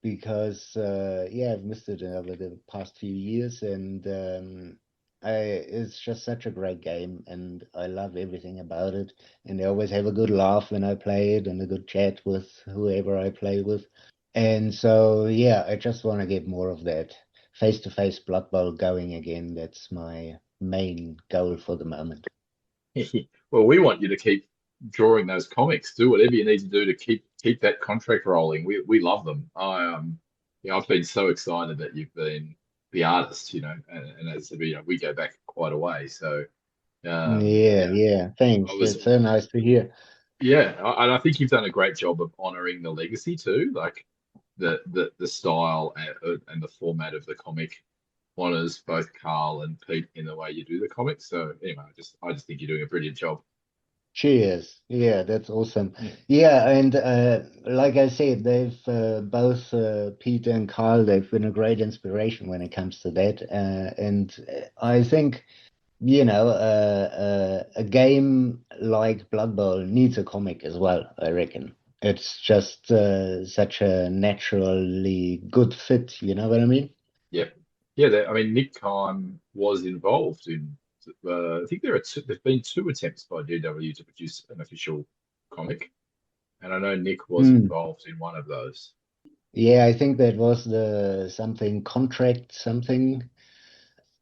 because yeah, I've missed it over the past few years, and it's just such a great game, and I love everything about it. And I always have a good laugh when I play it, and a good chat with whoever I play with. And so yeah, I just want to get more of that face-to-face Blood Bowl going again. That's my main goal for the moment. Well, we want you to keep drawing those comics. Do whatever you need to do to keep that contract rolling. We love them. Yeah, I've been so excited that you've been the artist, and as we go back quite a way. So Yeah, thanks. That's so nice to hear. Yeah, and I think you've done a great job of honoring the legacy too, like the style and the format of the comic honors both Carl and Pete in the way you do the comics. So anyway, I just think you're doing a brilliant job. Cheers. Yeah, that's awesome. Yeah, and like I said, they've both Pete and Carl, they've been a great inspiration when it comes to that. And I think, a game like Blood Bowl needs a comic as well, I reckon. It's just such a naturally good fit, you know what I mean? Yep. Yeah, I mean, Nick Kime was involved in, I think there've been two attempts by DW to produce an official comic. And I know Nick was involved in one of those. Yeah, I think that was the something contract, something.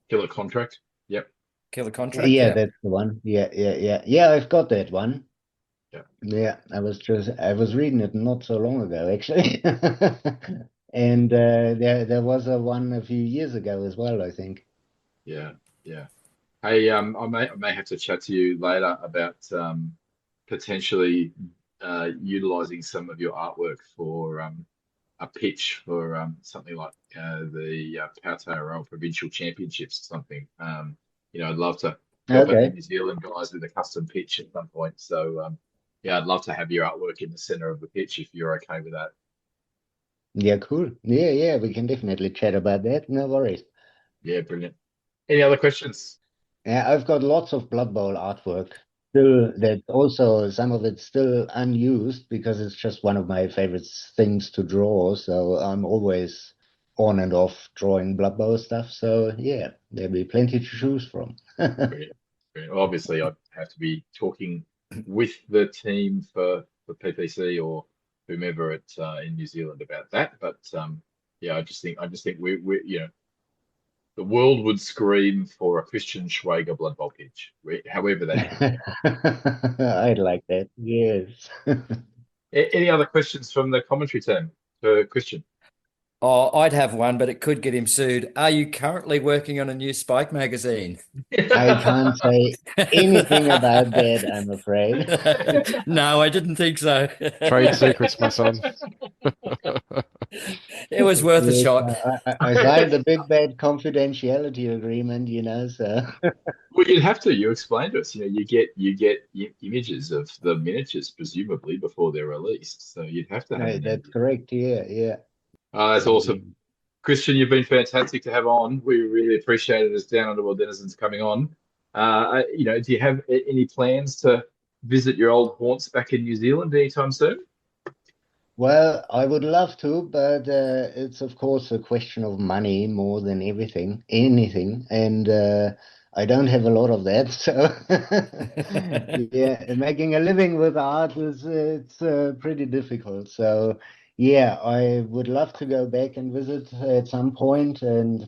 Killer Contract. Yep. Killer Contract. Yeah, that's the one. Yeah, I've got that one. Yeah. Yeah, I was reading it not so long ago, actually. And there was a one a few years ago as well, I think. Yeah. Hey, I may have to chat to you later about potentially utilizing some of your artwork for a pitch for something like the Aotearoa Provincial Championships or something. I'd love to help out the New Zealand guys with a custom pitch at some point. So yeah, I'd love to have your artwork in the center of the pitch if you're okay with that. Yeah, cool. Yeah, we can definitely chat about that. No worries. Yeah, brilliant. Any other questions? Yeah, I've got lots of Blood Bowl artwork. Still, that also some of it's still unused because it's just one of my favorite things to draw. So I'm always on and off drawing Blood Bowl stuff. So yeah, there'll be plenty to choose from. Brilliant. Obviously, I'd have to be talking with the team for PPC or whomever in New Zealand about that. But yeah, I just think we the world would scream for a Christian Schwager Blood Bowl pitch, however that. I'd like that. Yes. Any other questions from the commentary team for Christian? Oh, I'd have one, but it could get him sued. Are you currently working on a new Spike magazine? I can't say anything about that, I'm afraid. No, I didn't think so. Trade secrets, my son. It was worth a shot. I signed the big bad confidentiality agreement, so. Well, you'd have to. You explained to us. You get images of the miniatures presumably before they're released, so you'd have to have. That's correct. Yeah. That's awesome. Christian, you've been fantastic to have on. We really appreciate it as Down Underworld Denizens coming on. Do you have any plans to visit your old haunts back in New Zealand anytime soon? Well, I would love to, but it's of course a question of money more than anything, and I don't have a lot of that. So, yeah, making a living with art is it's pretty difficult. So, yeah, I would love to go back and visit at some point,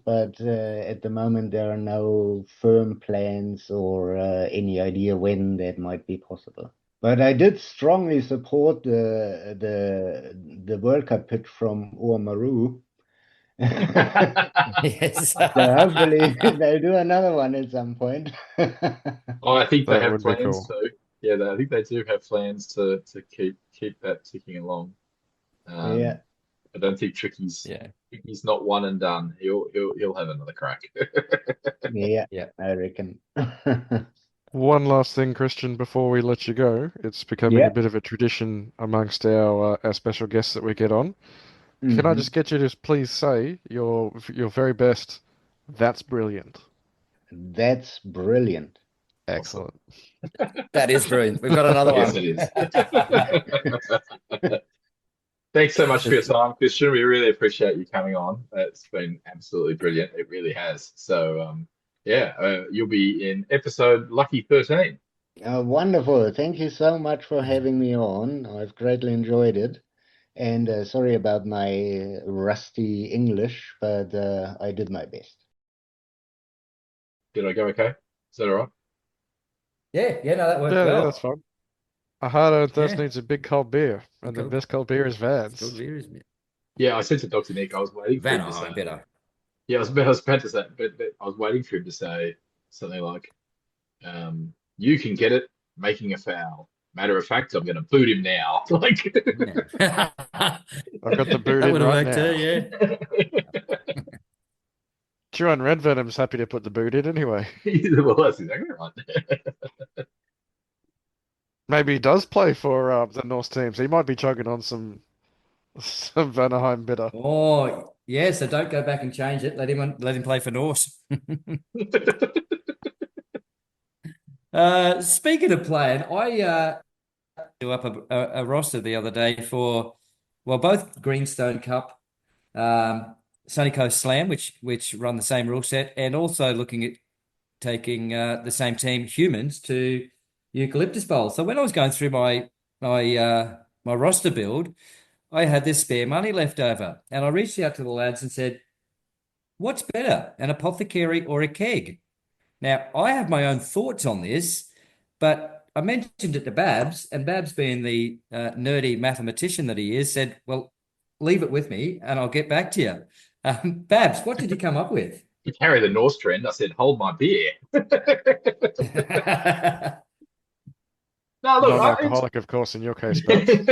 but at the moment there are no firm plans or any idea when that might be possible. But I did strongly support the World Cup pitch from Oamaru. Yes. So hopefully they'll do another one at some point. Oh, I think they That have would be plans cool. to. Yeah, I think they do have plans to keep that ticking along. Yeah, I don't think Tricky's Yeah. Tricky's not one and done. He'll have another crack. yeah, Yeah. I reckon. One last thing, Christian, before we let you go. It's becoming a Yeah. bit of a tradition amongst our special guests that we get on. Can I Hmm. just get you to please say your very best? That's brilliant. That's brilliant. Awesome. Excellent. That is brilliant. We've got another Yes, one. it is. Thanks so much for your time, Christian. We really appreciate you coming on. It's been absolutely brilliant. It really has. So, you'll be in episode lucky 13. Wonderful. Thank you so much for having me on. I've greatly enjoyed it. And sorry about my rusty English, but I did my best. Did I go okay? Is that all right? Yeah, no, that worked Yeah, that's well. fine. A hard-earned thirst Yeah. needs a big cold beer, and the Cool. best cold beer is It's good Vans. beer, isn't it? Yeah, I said to Dr. Nick, I was waiting for him to say, Vanaheim better. yeah, I was about to say, but I was waiting for him to say something like, you can get it making a foul. Matter of fact, I'm going to boot him now. Like, Yeah. I've got the boot That in would have right worked too, now. yeah. Tuern Redvenom's happy to put the boot in anyway. well, that's exactly right. Maybe he does play for the Norse teams. He might be chugging on some Vanaheim bitter. Oh, yeah, so don't go back and change it. Let him play for Norse. Speaking of playing, I drew up a roster the other day for, well, both Greenstone Cup, Sunny Coast Slam, which run the same rule set, and also looking at taking the same team, humans, to Eucalyptus Bowl. So when I was going through my roster build, I had this spare money left over, and I reached out to the lads and said, "What's better, an apothecary or a keg?" Now, I have my own thoughts on this, but I mentioned it to Babs, and Babs, being the nerdy mathematician that he is, said, "Well, leave it with me, and I'll get back to you." Babs, what did you come up with? To carry the Norse trend, I said, hold my beer. No, look, Non-alcoholic, of course, in your case, Babs. that's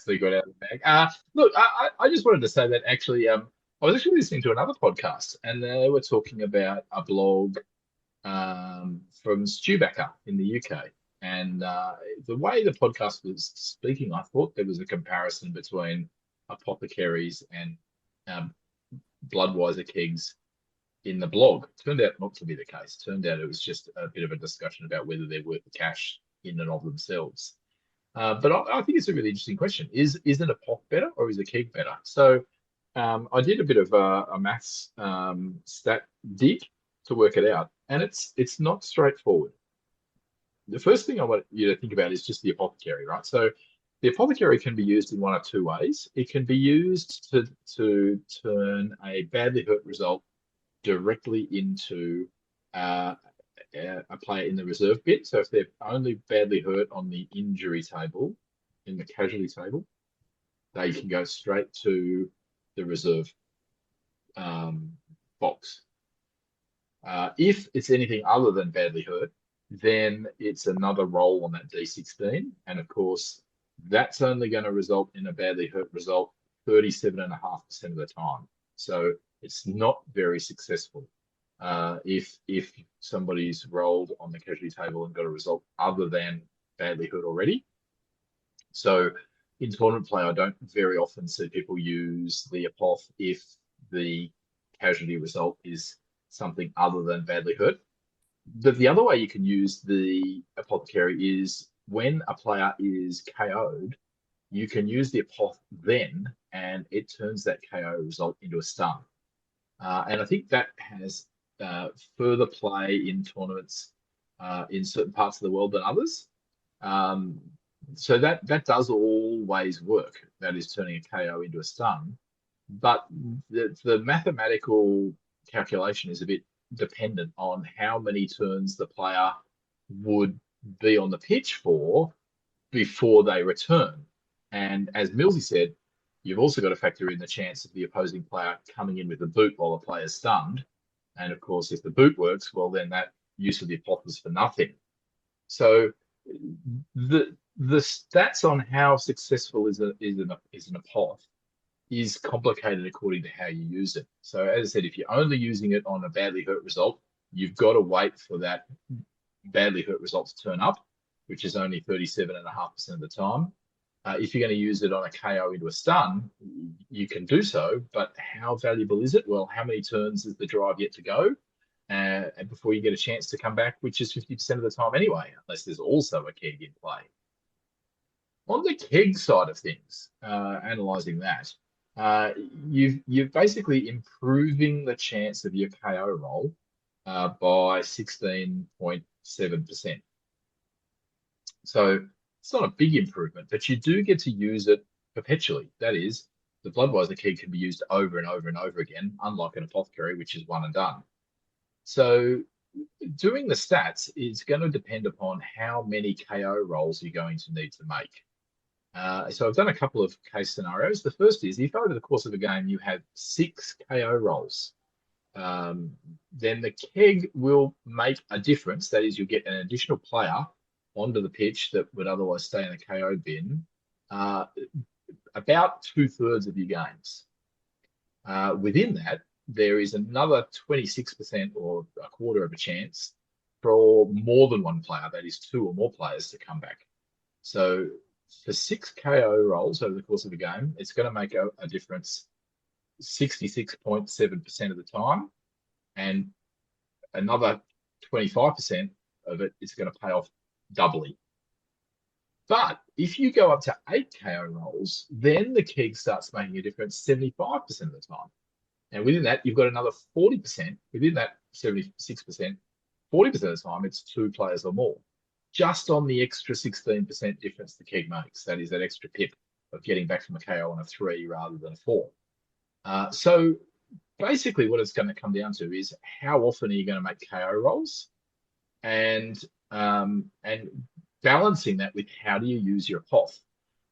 the good out of the bag. Look, I just wanted to say that actually, I was actually listening to another podcast, and they were talking about a blog from Stewbacca in the UK. And the way the podcast was speaking, I thought there was a comparison between apothecaries and um, Bloodweiser kegs in the blog. Turned out not to be the case. Turned out it was just a bit of a discussion about whether they're worth the cash in and of themselves. But I think it's a really interesting question. Is an apoth better or is a keg better? So I did a bit of a maths stat dig to work it out, and it's not straightforward. The first thing I want you to think about is just the apothecary, right? So the apothecary can be used in one of two ways. It can be used to turn a badly hurt result directly into a player in the reserve bit. So if they're only badly hurt on the injury table, in the casualty table, they can go straight to the reserve box. If it's anything other than badly hurt, then it's another roll on that D16. And of course, that's only going to result in a badly hurt result 37.5% of the time. So it's not very successful. If somebody's rolled on the casualty table and got a result other than badly hurt already. So in tournament play, I don't very often see people use the apoth if the casualty result is something other than badly hurt. But the other way you can use the apothecary is when a player is KO'd, you can use the apoth then, and it turns that KO result into a stun. And I think that has further play in tournaments in certain parts of the world than others. So that does always work. That is turning a KO into a stun. But the mathematical calculation is a bit dependent on how many turns the player would be on the pitch for before they return. And as Millsy said, you've also got to factor in the chance of the opposing player coming in with a boot while the player's stunned. And of course, if the boot works, well, then that use of the apoth is for nothing. So the stats on how successful is an apoth is complicated according to how you use it. So as I said, if you're only using it on a badly hurt result, you've got to wait for that badly hurt result to turn up, which is only 37.5% of the time. If you're going to use it on a KO into a stun, you can do so, but how valuable is it? Well, how many turns is the drive yet to go before you get a chance to come back, which is 50% of the time anyway, unless there's also a keg in play. On the keg side of things, analysing that, you're basically improving the chance of your KO roll by 16.7%. So it's not a big improvement, but you do get to use it perpetually. That is, the Bloodweiser Keg can be used over and over and over again, unlike an Apothecary, which is one and done. So doing the stats is going to depend upon how many KO rolls you're going to need to make. So I've done a couple of case scenarios. The first is if over the course of a game you have 6 KO rolls, then the keg will make a difference. That is, you'll get an additional player onto the pitch that would otherwise stay in the KO bin about 2/3 of your games. Within that, there is another 26% or a quarter of a chance for more than one player, that is 2 or more players, to come back. So for 6 KO rolls over the course of a game, it's going to make a difference 66.7% of the time, and another 25% of it is going to pay off doubly. But if you go up to 8 KO rolls, then the keg starts making a difference 75% of the time. And within that, you've got another 40%. Within that 76%, 40% of the time, it's 2 players or more. Just on the extra 16% difference the keg makes. That is that extra pip of getting back from a KO on a 3 rather than a 4. So basically what it's going to come down to is how often are you going to make KO rolls, and balancing that with how do you use your apoth.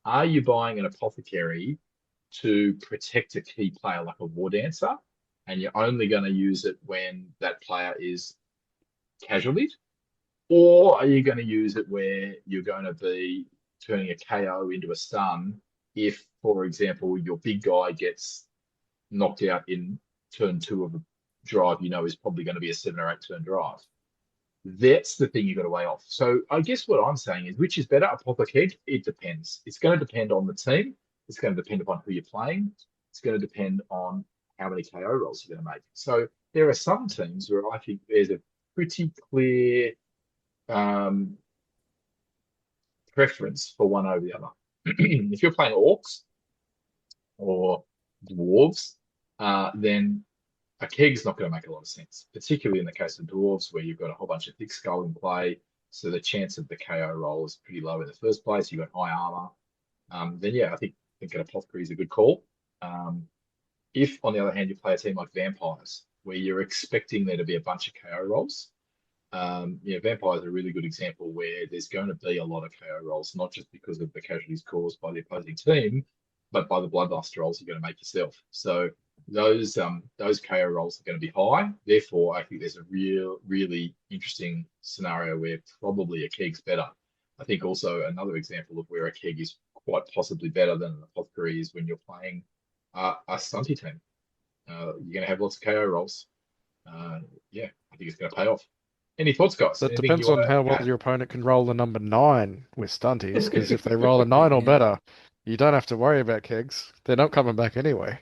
Are you buying an apothecary to protect a key player like a war dancer, and you're only going to use it when that player is casualtied? Or are you going to use it where you're going to be turning a KO into a stun if, for example, your big guy gets knocked out in turn 2 of a drive you know is probably going to be a 7 or 8 turn drive? That's the thing you've got to weigh off. So I guess what I'm saying is, which is better, Apothecary? It depends. It's going to depend on the team. It's going to depend upon who you're playing. It's going to depend on how many KO rolls you're going to make. So there are some teams where I think there's a pretty clear preference for one over the other. If you're playing orcs or dwarves, then a keg's not going to make a lot of sense, particularly in the case of dwarves where you've got a whole bunch of thick skull in play. So the chance of the KO roll is pretty low in the first place. You've got high armor. Then yeah, I think an apothecary is a good call. If on the other hand you play a team like vampires, where you're expecting there to be a bunch of KO rolls, vampires are a really good example where there's going to be a lot of KO rolls, not just because of the casualties caused by the opposing team, but by the bloodlust rolls you're going to make yourself. So those KO rolls are going to be high. Therefore, I think there's a really interesting scenario where probably a keg's better. I think also another example of where a keg is quite possibly better than an apothecary is when you're playing a stunty team. You're going to have lots of KO rolls. I think it's going to pay off. Any thoughts, guys? That depends on how well your opponent can roll the number 9 with stunties, because if they roll a 9 or better, You don't have to worry about kegs. They're not coming back anyway.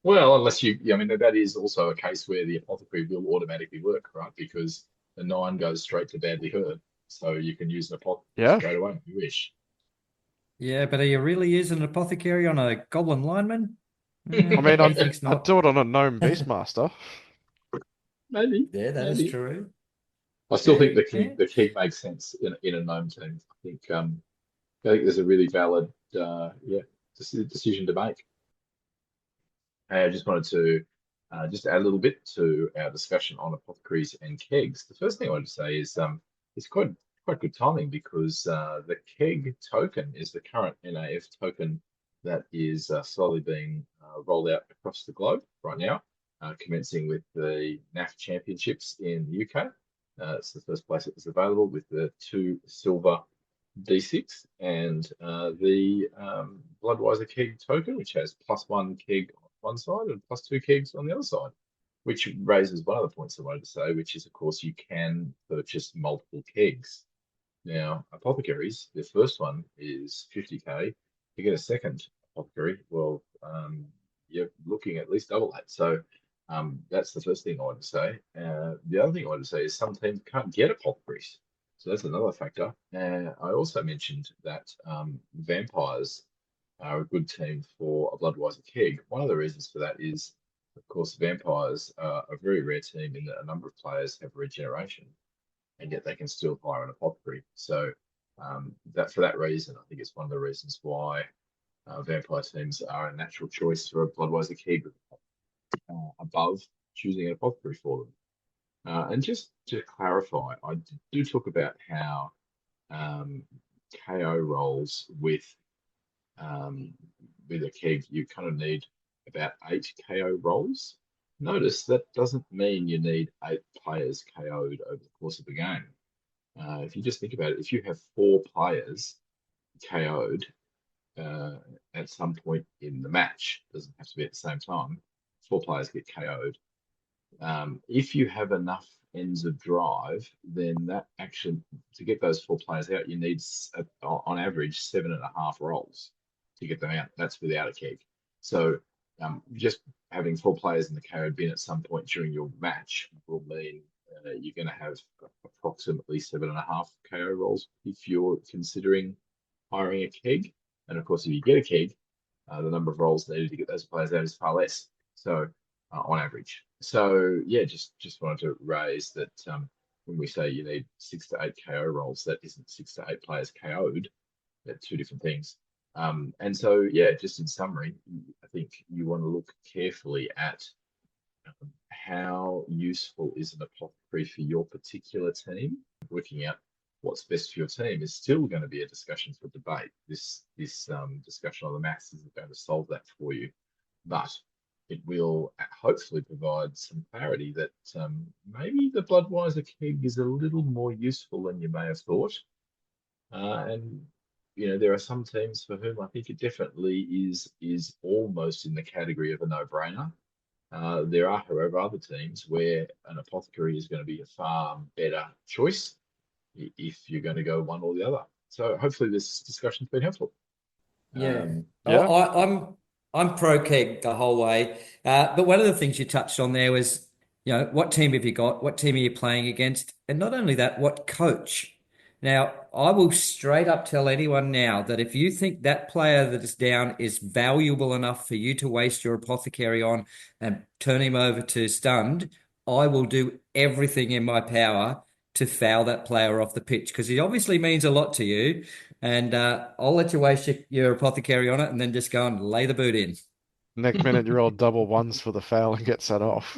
Well, unless I mean, that is also a case where the apothecary will automatically work, right? Because the 9 goes straight to badly hurt. So you can use an apothecary Yeah. straight away if you wish. Yeah, but are you really using an apothecary on a goblin lineman? I mean, He thinks I'd not. do it on a gnome beastmaster. Maybe, Yeah, that is maybe. true. I still Yeah, think the yeah. keg makes sense in a gnome team. I think there's a really valid decision to make. I just wanted to just add a little bit to our discussion on apothecaries and kegs. The first thing I wanted to say is it's quite good timing because the keg token is the current NAF token that is slowly being rolled out across the globe right now, commencing with the NAF Championships in the UK. It's the first place it was available with the 2 silver D6 and the Bloodweiser Keg token, which has +1 keg on one side and +2 kegs on the other side, which raises one of the points I wanted to say, which is, of course, you can purchase multiple kegs. Now, apothecaries, the first one is 50k. To get a second apothecary, well, you're looking at least double that. So that's the first thing I wanted to say. The other thing I wanted to say is some teams can't get apothecaries. So that's another factor. I also mentioned that vampires are a good team for a Bloodweiser Keg. One of the reasons for that is, of course, vampires are a very rare team in that a number of players have regeneration, and yet they can still hire an apothecary. So that for that reason, I think it's one of the reasons why vampire teams are a natural choice for a Bloodweiser Keg above choosing an apothecary for them. And just to clarify, I do talk about how KO rolls with a keg, you kind of need about 8 KO rolls. Notice that doesn't mean you need 8 players KO'd over the course of the game. If you just think about it, if you have 4 players KO'd at some point in the match, doesn't have to be at the same time, 4 players get KO'd. If you have enough ends of drive, then that actually, to get those 4 players out, you need on average 7.5 rolls to get them out. That's without a keg. So just having 4 players in the KO bin at some point during your match will mean you're going to have approximately 7.5 KO rolls if you're considering hiring a keg. And of course, if you get a keg, the number of rolls needed to get those players out is far less. So on average. So yeah, just wanted to raise that when we say you need 6 to 8 KO rolls, that isn't 6 to 8 players KO'd. They're 2 different things. And so yeah, just in summary, I think you want to look carefully at how useful is an apothecary for your particular team. Working out what's best for your team is still going to be a discussion for debate. This discussion on the maths isn't going to solve that for you, but it will hopefully provide some clarity that maybe the Bloodweiser Keg is a little more useful than you may have thought. And there are some teams for whom I think it definitely is almost in the category of a no-brainer. There are, however, other teams where an apothecary is going to be a far better choice if you're going to go one or the other. So hopefully this discussion's been helpful. Yeah. Yeah. I'm pro keg the whole way. But one of the things you touched on there was, what team have you got? What team are you playing against? And not only that, what coach? Now, I will straight up tell anyone now that if you think that player that is down is valuable enough for you to waste your apothecary on and turn him over to stunned, I will do everything in my power to foul that player off the pitch because he obviously means a lot to you. And I'll let you waste your apothecary on it and then just go and lay the boot in. Next minute, you roll double ones for the foul and get set off.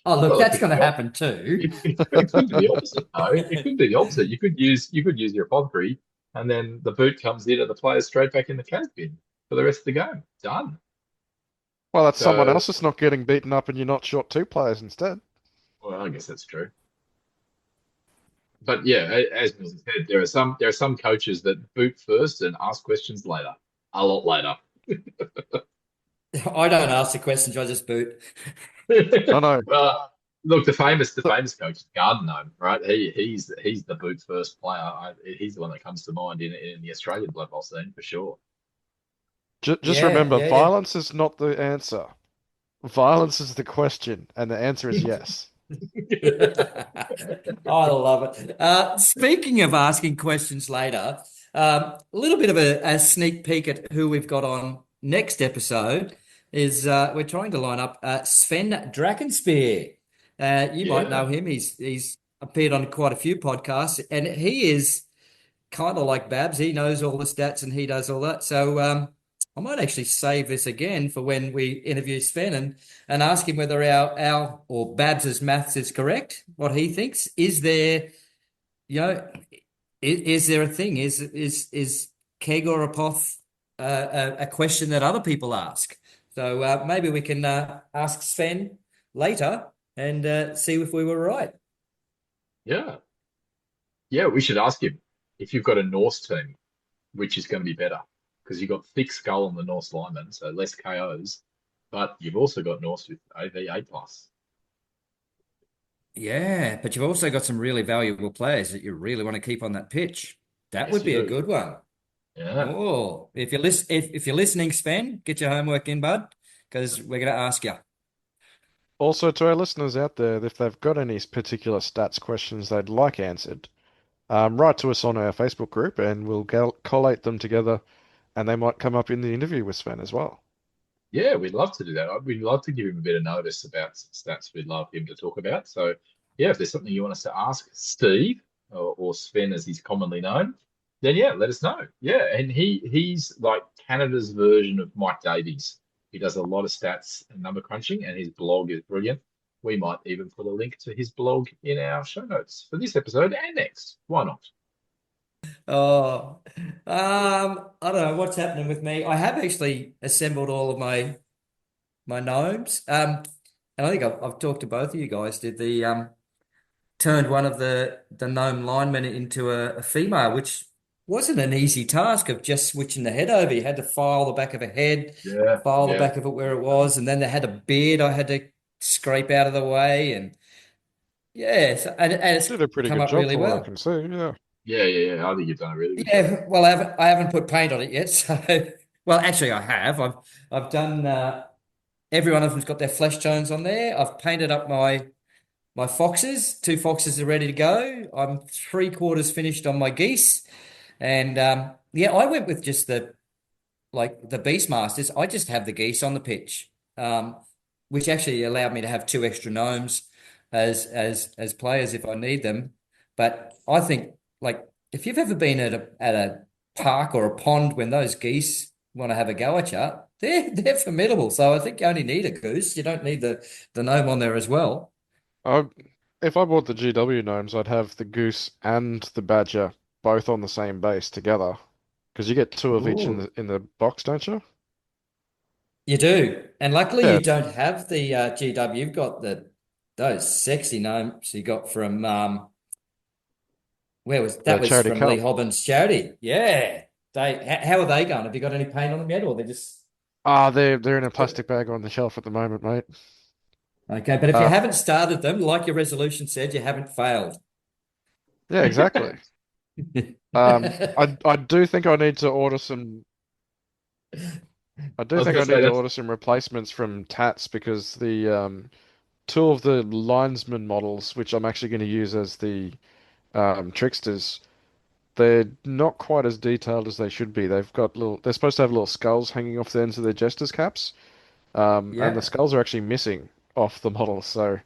Oh, look, Well, it that's could going to be happen too. it could be the opposite, though. It could be the opposite. You could use your apothecary, and then the boot comes in, and the player's straight back in the can bin for the rest of the game. Done. Well, that's someone So, else that's not getting beaten up, and you're not short 2 players instead. well, I guess that's true. But yeah, as Mills said, there are some coaches that boot first and ask questions later, a lot later. I don't ask the questions, I just boot. I know. Well, look, the famous coach, Gardner, right? He's the boot first player. He's the one that comes to mind in the Australian Blood Bowl scene for sure. Just Yeah, remember, yeah, violence is not the answer. Violence is the question, and the answer is yes. yeah. I love it. Speaking of asking questions later, a little bit of a sneak peek at who we've got on next episode is we're trying to line up Sven Drakenspear. You might Yeah. know him. He's appeared on quite a few podcasts, and he is kind of like Babs. He knows all the stats and he does all that. So I might actually save this again for when we interview Sven and ask him whether our or Babs's maths is correct, what he thinks. Is there, you know, is there a thing? Is keg or a poth a question that other people ask? So maybe we can ask Sven later and see if we were right. Yeah. Yeah, we should ask him if you've got a Norse team, which is going to be better because you've got thick skull on the Norse lineman, so less KOs, but you've also got Norse with AV plus. Yeah, but you've also got some really valuable players that you really want to keep on that pitch. That Yes, would you be a do. good one. Yeah. Oh, if you're listening, Sven, get your homework in, bud, because we're going to ask you. Also, to our listeners out there, if they've got any particular stats questions they'd like answered, write to us on our Facebook group and we'll collate them together and they might come up in the interview with Sven as well. Yeah, we'd love to do that. We'd love to give him a bit of notice about some stats we'd love him to talk about. So, yeah, if there's something you want us to ask Steve or Sven, as he's commonly known, then yeah, let us know. Yeah, and he's like Canada's version of Mike Davies. He does a lot of stats and number crunching, and his blog is brilliant. We might even put a link to his blog in our show notes for this episode and next. Why not? Oh, I don't know what's happening with me. I have actually assembled all of my gnomes. And I think I've talked to both of you guys. Did the turned one of the gnome linemen into a female, which wasn't an easy task of just switching the head over. You had to file the back of a head, Yeah, file the yeah. back of it where it was, and then they had a beard I had to scrape out of the way, and yeah, and it's Did a pretty come good up job really from what I well. can see, yeah. Yeah. I think you've done a really good job. Yeah, well, I haven't put paint on it yet, so well, actually, I have. I've done. Every one of them's got their flesh tones on there. I've painted up my foxes. Two foxes are ready to go. I'm three-quarters finished on my geese. And yeah, I went with just the Beastmasters. I just have the geese on the pitch, which actually allowed me to have two extra gnomes as players if I need them. But I think like if you've ever been at a park or a pond when those geese want to have a go at you, they're formidable. So I think you only need a goose. You don't need the gnome on there as well. I, if I bought the GW gnomes, I'd have the goose and the badger both on the same base together. Because you get two of each in Ooh. the box, don't you? You do, and luckily Yeah, you don't have the GW. You've got those sexy gnomes you got from where was the that was charity from Lee cup. Hobbins' charity. Yeah. How are they going? Have you got any paint on them yet, or they're just Ah, they're in a plastic bag on the shelf at the moment, mate. okay? But if you Uh, haven't started them, like your resolution said, you haven't failed. yeah, exactly. I do think I need to order some. I I do was think going I to say need to that's order some replacements from Tats because the two of the linesman models, which I'm actually going to use as the tricksters, they're not quite as detailed as they should be. They're supposed to have little skulls hanging off the ends of their jesters' caps, and the Yeah. skulls are actually missing off the model. So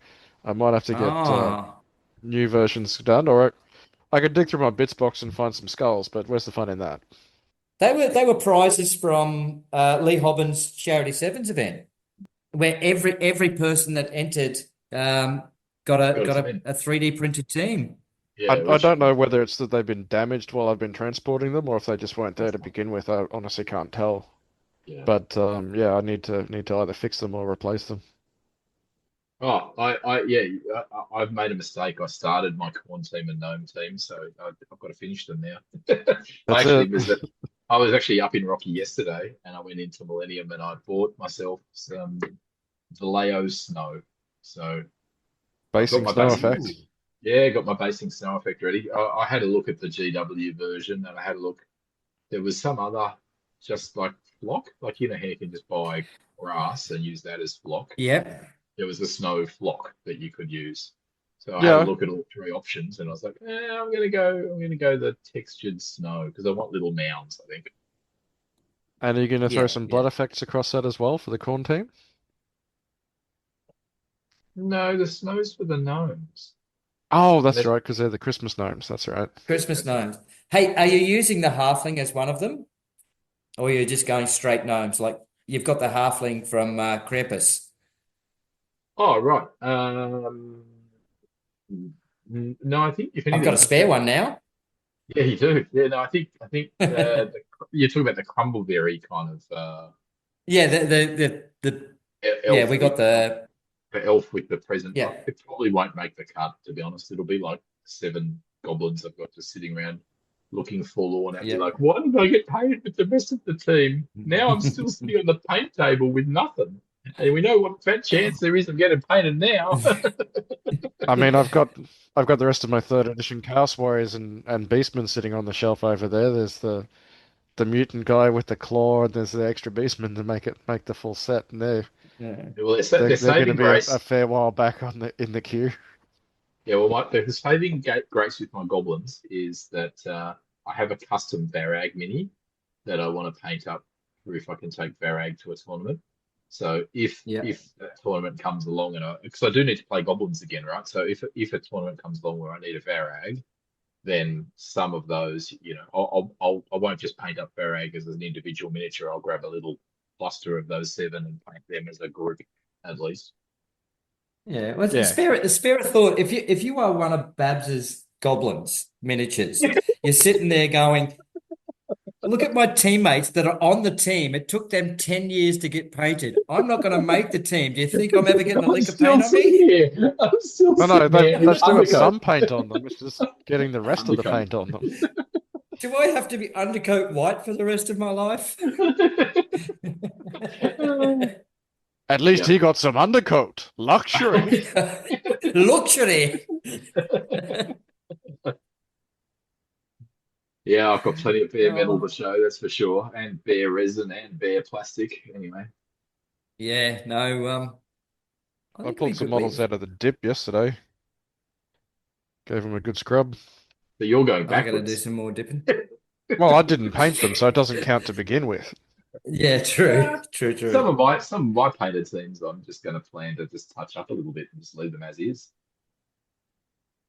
I might have to get Ah, new versions done, or I could dig through my bits box and find some skulls. But where's the fun in that? they were prizes from Lee Hobbins' Charity Sevens event, where every person that entered um, got a got got its a, in. a 3D printed team. Yeah, I which don't know whether it's that they've been damaged while I've been transporting them, or if they just weren't there to begin with. I honestly can't tell. yeah. But yeah, I need to either fix them or replace them. Oh, yeah, I've made a mistake. I started my corn team and gnome team, so I've got to finish them now. I That's actually it. was I was actually up in Rocky yesterday, and I went into Millennium and I bought myself some Vallejo snow. So I've got Basing my snow basic, effect. yeah, got my basing snow effect ready. I had a look at the GW version, and I had a look. There was some other just like flock. Like how you can just buy grass and use that as flock. Yep. There was a snow flock that you could use. So I had a Yeah. look at all three options, and I was like, I'm gonna go the textured snow because I want little mounds, I think. And are you going to throw Yeah. some Yeah. blood effects across that as well for the corn team? No, the snow's for the gnomes. Oh, And that's that's right, because they're the Christmas gnomes. That's right. Christmas that's right. gnomes. Hey, are you using the halfling as one of them? Or you're just going straight gnomes? Like you've got the halfling from Krampus. Oh, right. No, I think if I've got anything, a spare one now. yeah, you do. Yeah, no, I think you're talking about the crumbleberry kind of Yeah, the yeah, elf we got the elf with the present. yeah. It probably won't make the cut, to be honest. It'll be like 7 goblins I've got just sitting around looking forlorn at me, Yeah. like, why did I get painted with the rest of the team? Now I'm still sitting on the paint table with nothing. And we know what fat chance there is of getting painted now. I mean, I've got the rest of my third edition Chaos Warriors and Beastmen sitting on the shelf over there. There's the mutant guy with the claw, and there's the extra Beastmen to make the full set. And Yeah. Well, they're going to saving be a grace. fair while back in the queue. Yeah, well, the saving grace with my goblins is that I have a custom Varag mini that I want to paint up for if I can take Varag to a tournament. So if Yeah. that tournament comes along, and because I do need to play goblins again, right? So if a tournament comes along where I need a Varag, then some of those, I won't just paint up Varag as an individual miniature. I'll grab a little cluster of those 7 and paint them as a group at least. Yeah, well, Yeah. the spirit thought if you are one of Babs's goblins miniatures, you're sitting there going, look at my teammates that are on the team. It took them 10 years to get painted. I'm not going to make the team. Do you think I'm ever getting a I'm lick of still paint on sitting me? here. I'm still No, sitting there. they've still got Undercoat. some paint on them. It's just getting the rest of the Undercoat. paint on them. Do I have to be undercoat white for the rest of my life? At least Yeah. he got some undercoat. Luxury. Luxury. Yeah, I've got plenty of bare metal to show, that's for sure, and bare resin and bare plastic. Anyway, Yeah, no, I I think it'd be pulled some good. models out of the dip yesterday. Gave them a good scrub. so you're going I got to do backwards. some more dipping. Well, I didn't paint them, so it doesn't count to begin with. Yeah, true. Some of my painted scenes, I'm just going to plan to just touch up a little bit and just leave them as is.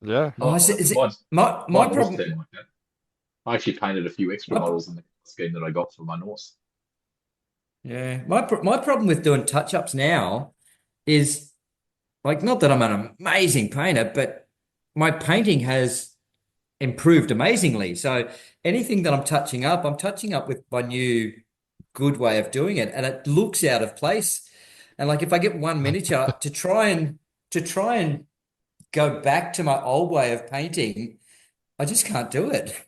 Yeah. Oh, is it Mine's my Norse problem? team like that. I actually painted a few extra My, models in the scheme that I got for my Norse. yeah, my problem with doing touch-ups now is like not that I'm an amazing painter, but my painting has improved amazingly. So anything that I'm touching up with my new good way of doing it, and it looks out of place. And like if I get one miniature to try and go back to my old way of painting, I just can't do it.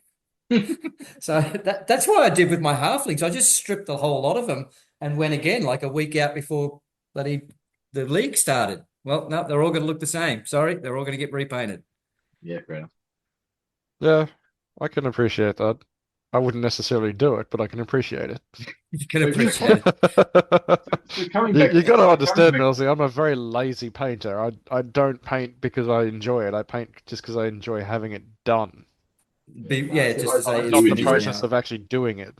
So that's why I did with my halflings. I just stripped a whole lot of them and went again like a week out before the league started. Well, no, they're all going to look the same. Sorry, they're all going to get repainted. Yeah, fair enough. Yeah, I can appreciate that. I wouldn't necessarily do it, but I can appreciate it. You can So appreciate it. So coming You, back, you got to coming understand, back, Millsy, I'm a very lazy painter. I don't paint because I enjoy it. I paint just because I enjoy having it done, Yeah, so just to say I it's do not the finished enjoy it. process now. of actually doing it.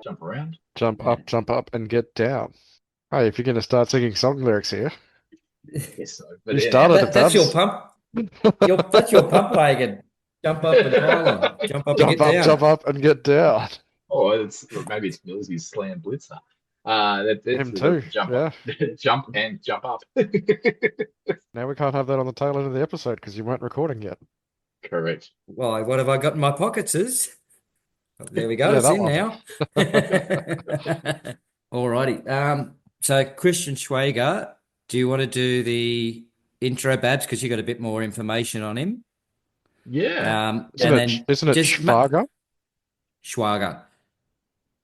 Jump around. Jump up, and get down. Hey, if you're going to start singing song lyrics here, Yes, so, but you yeah, started it, That's your Babs. pump. That's your pump wagon. Jump up and pile on. Jump up and get Jump down. up, and get down. maybe it's Millsy's slam blitzer. That's Him the too. jump Yeah. up, jump and jump up. Now we can't have that on the tail end of the episode because you weren't recording yet. Correct. Why? What have I got in my pockets? There we go. Yeah, It's that in one. now. All righty. So Christian Schwager, do you want to do the intro, Babs? Because you got a bit more information on him. Yeah. Isn't And it then isn't it just Schwager? Schwager,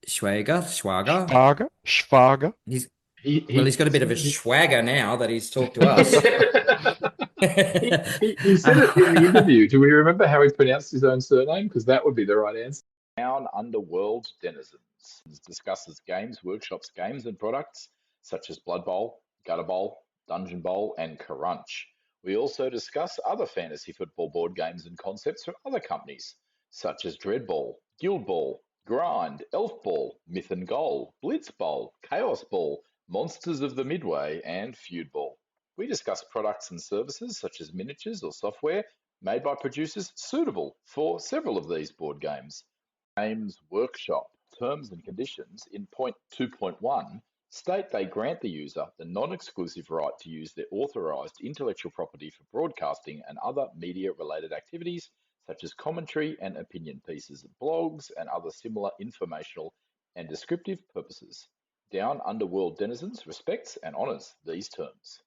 Schwager. Schwager. He's He he's got a bit of a he, swagger now that he's talked to he, us. he said it in the interview. Do we remember how he pronounced his own surname? Because that would be the right answer. Down Underworld Denizens discusses games, workshops, games, and products such as Blood Bowl, Gutter Bowl, Dungeon Bowl, and Crunch. We also discuss other fantasy football board games and concepts from other companies, such as Dread Ball, Guild Ball, Grind, Elf Ball, Myth and Goal, Blitz Bowl, Chaos Ball, Monsters of the Midway, and Feud Ball. We discuss products and services such as miniatures or software made by producers suitable for several of these board games. Games Workshop terms and conditions in point 2.1 state they grant the user the non-exclusive right to use their authorized intellectual property for broadcasting and other media-related activities such as commentary and opinion pieces, blogs, and other similar informational and descriptive purposes. Down Underworld Denizens respects and honors these terms.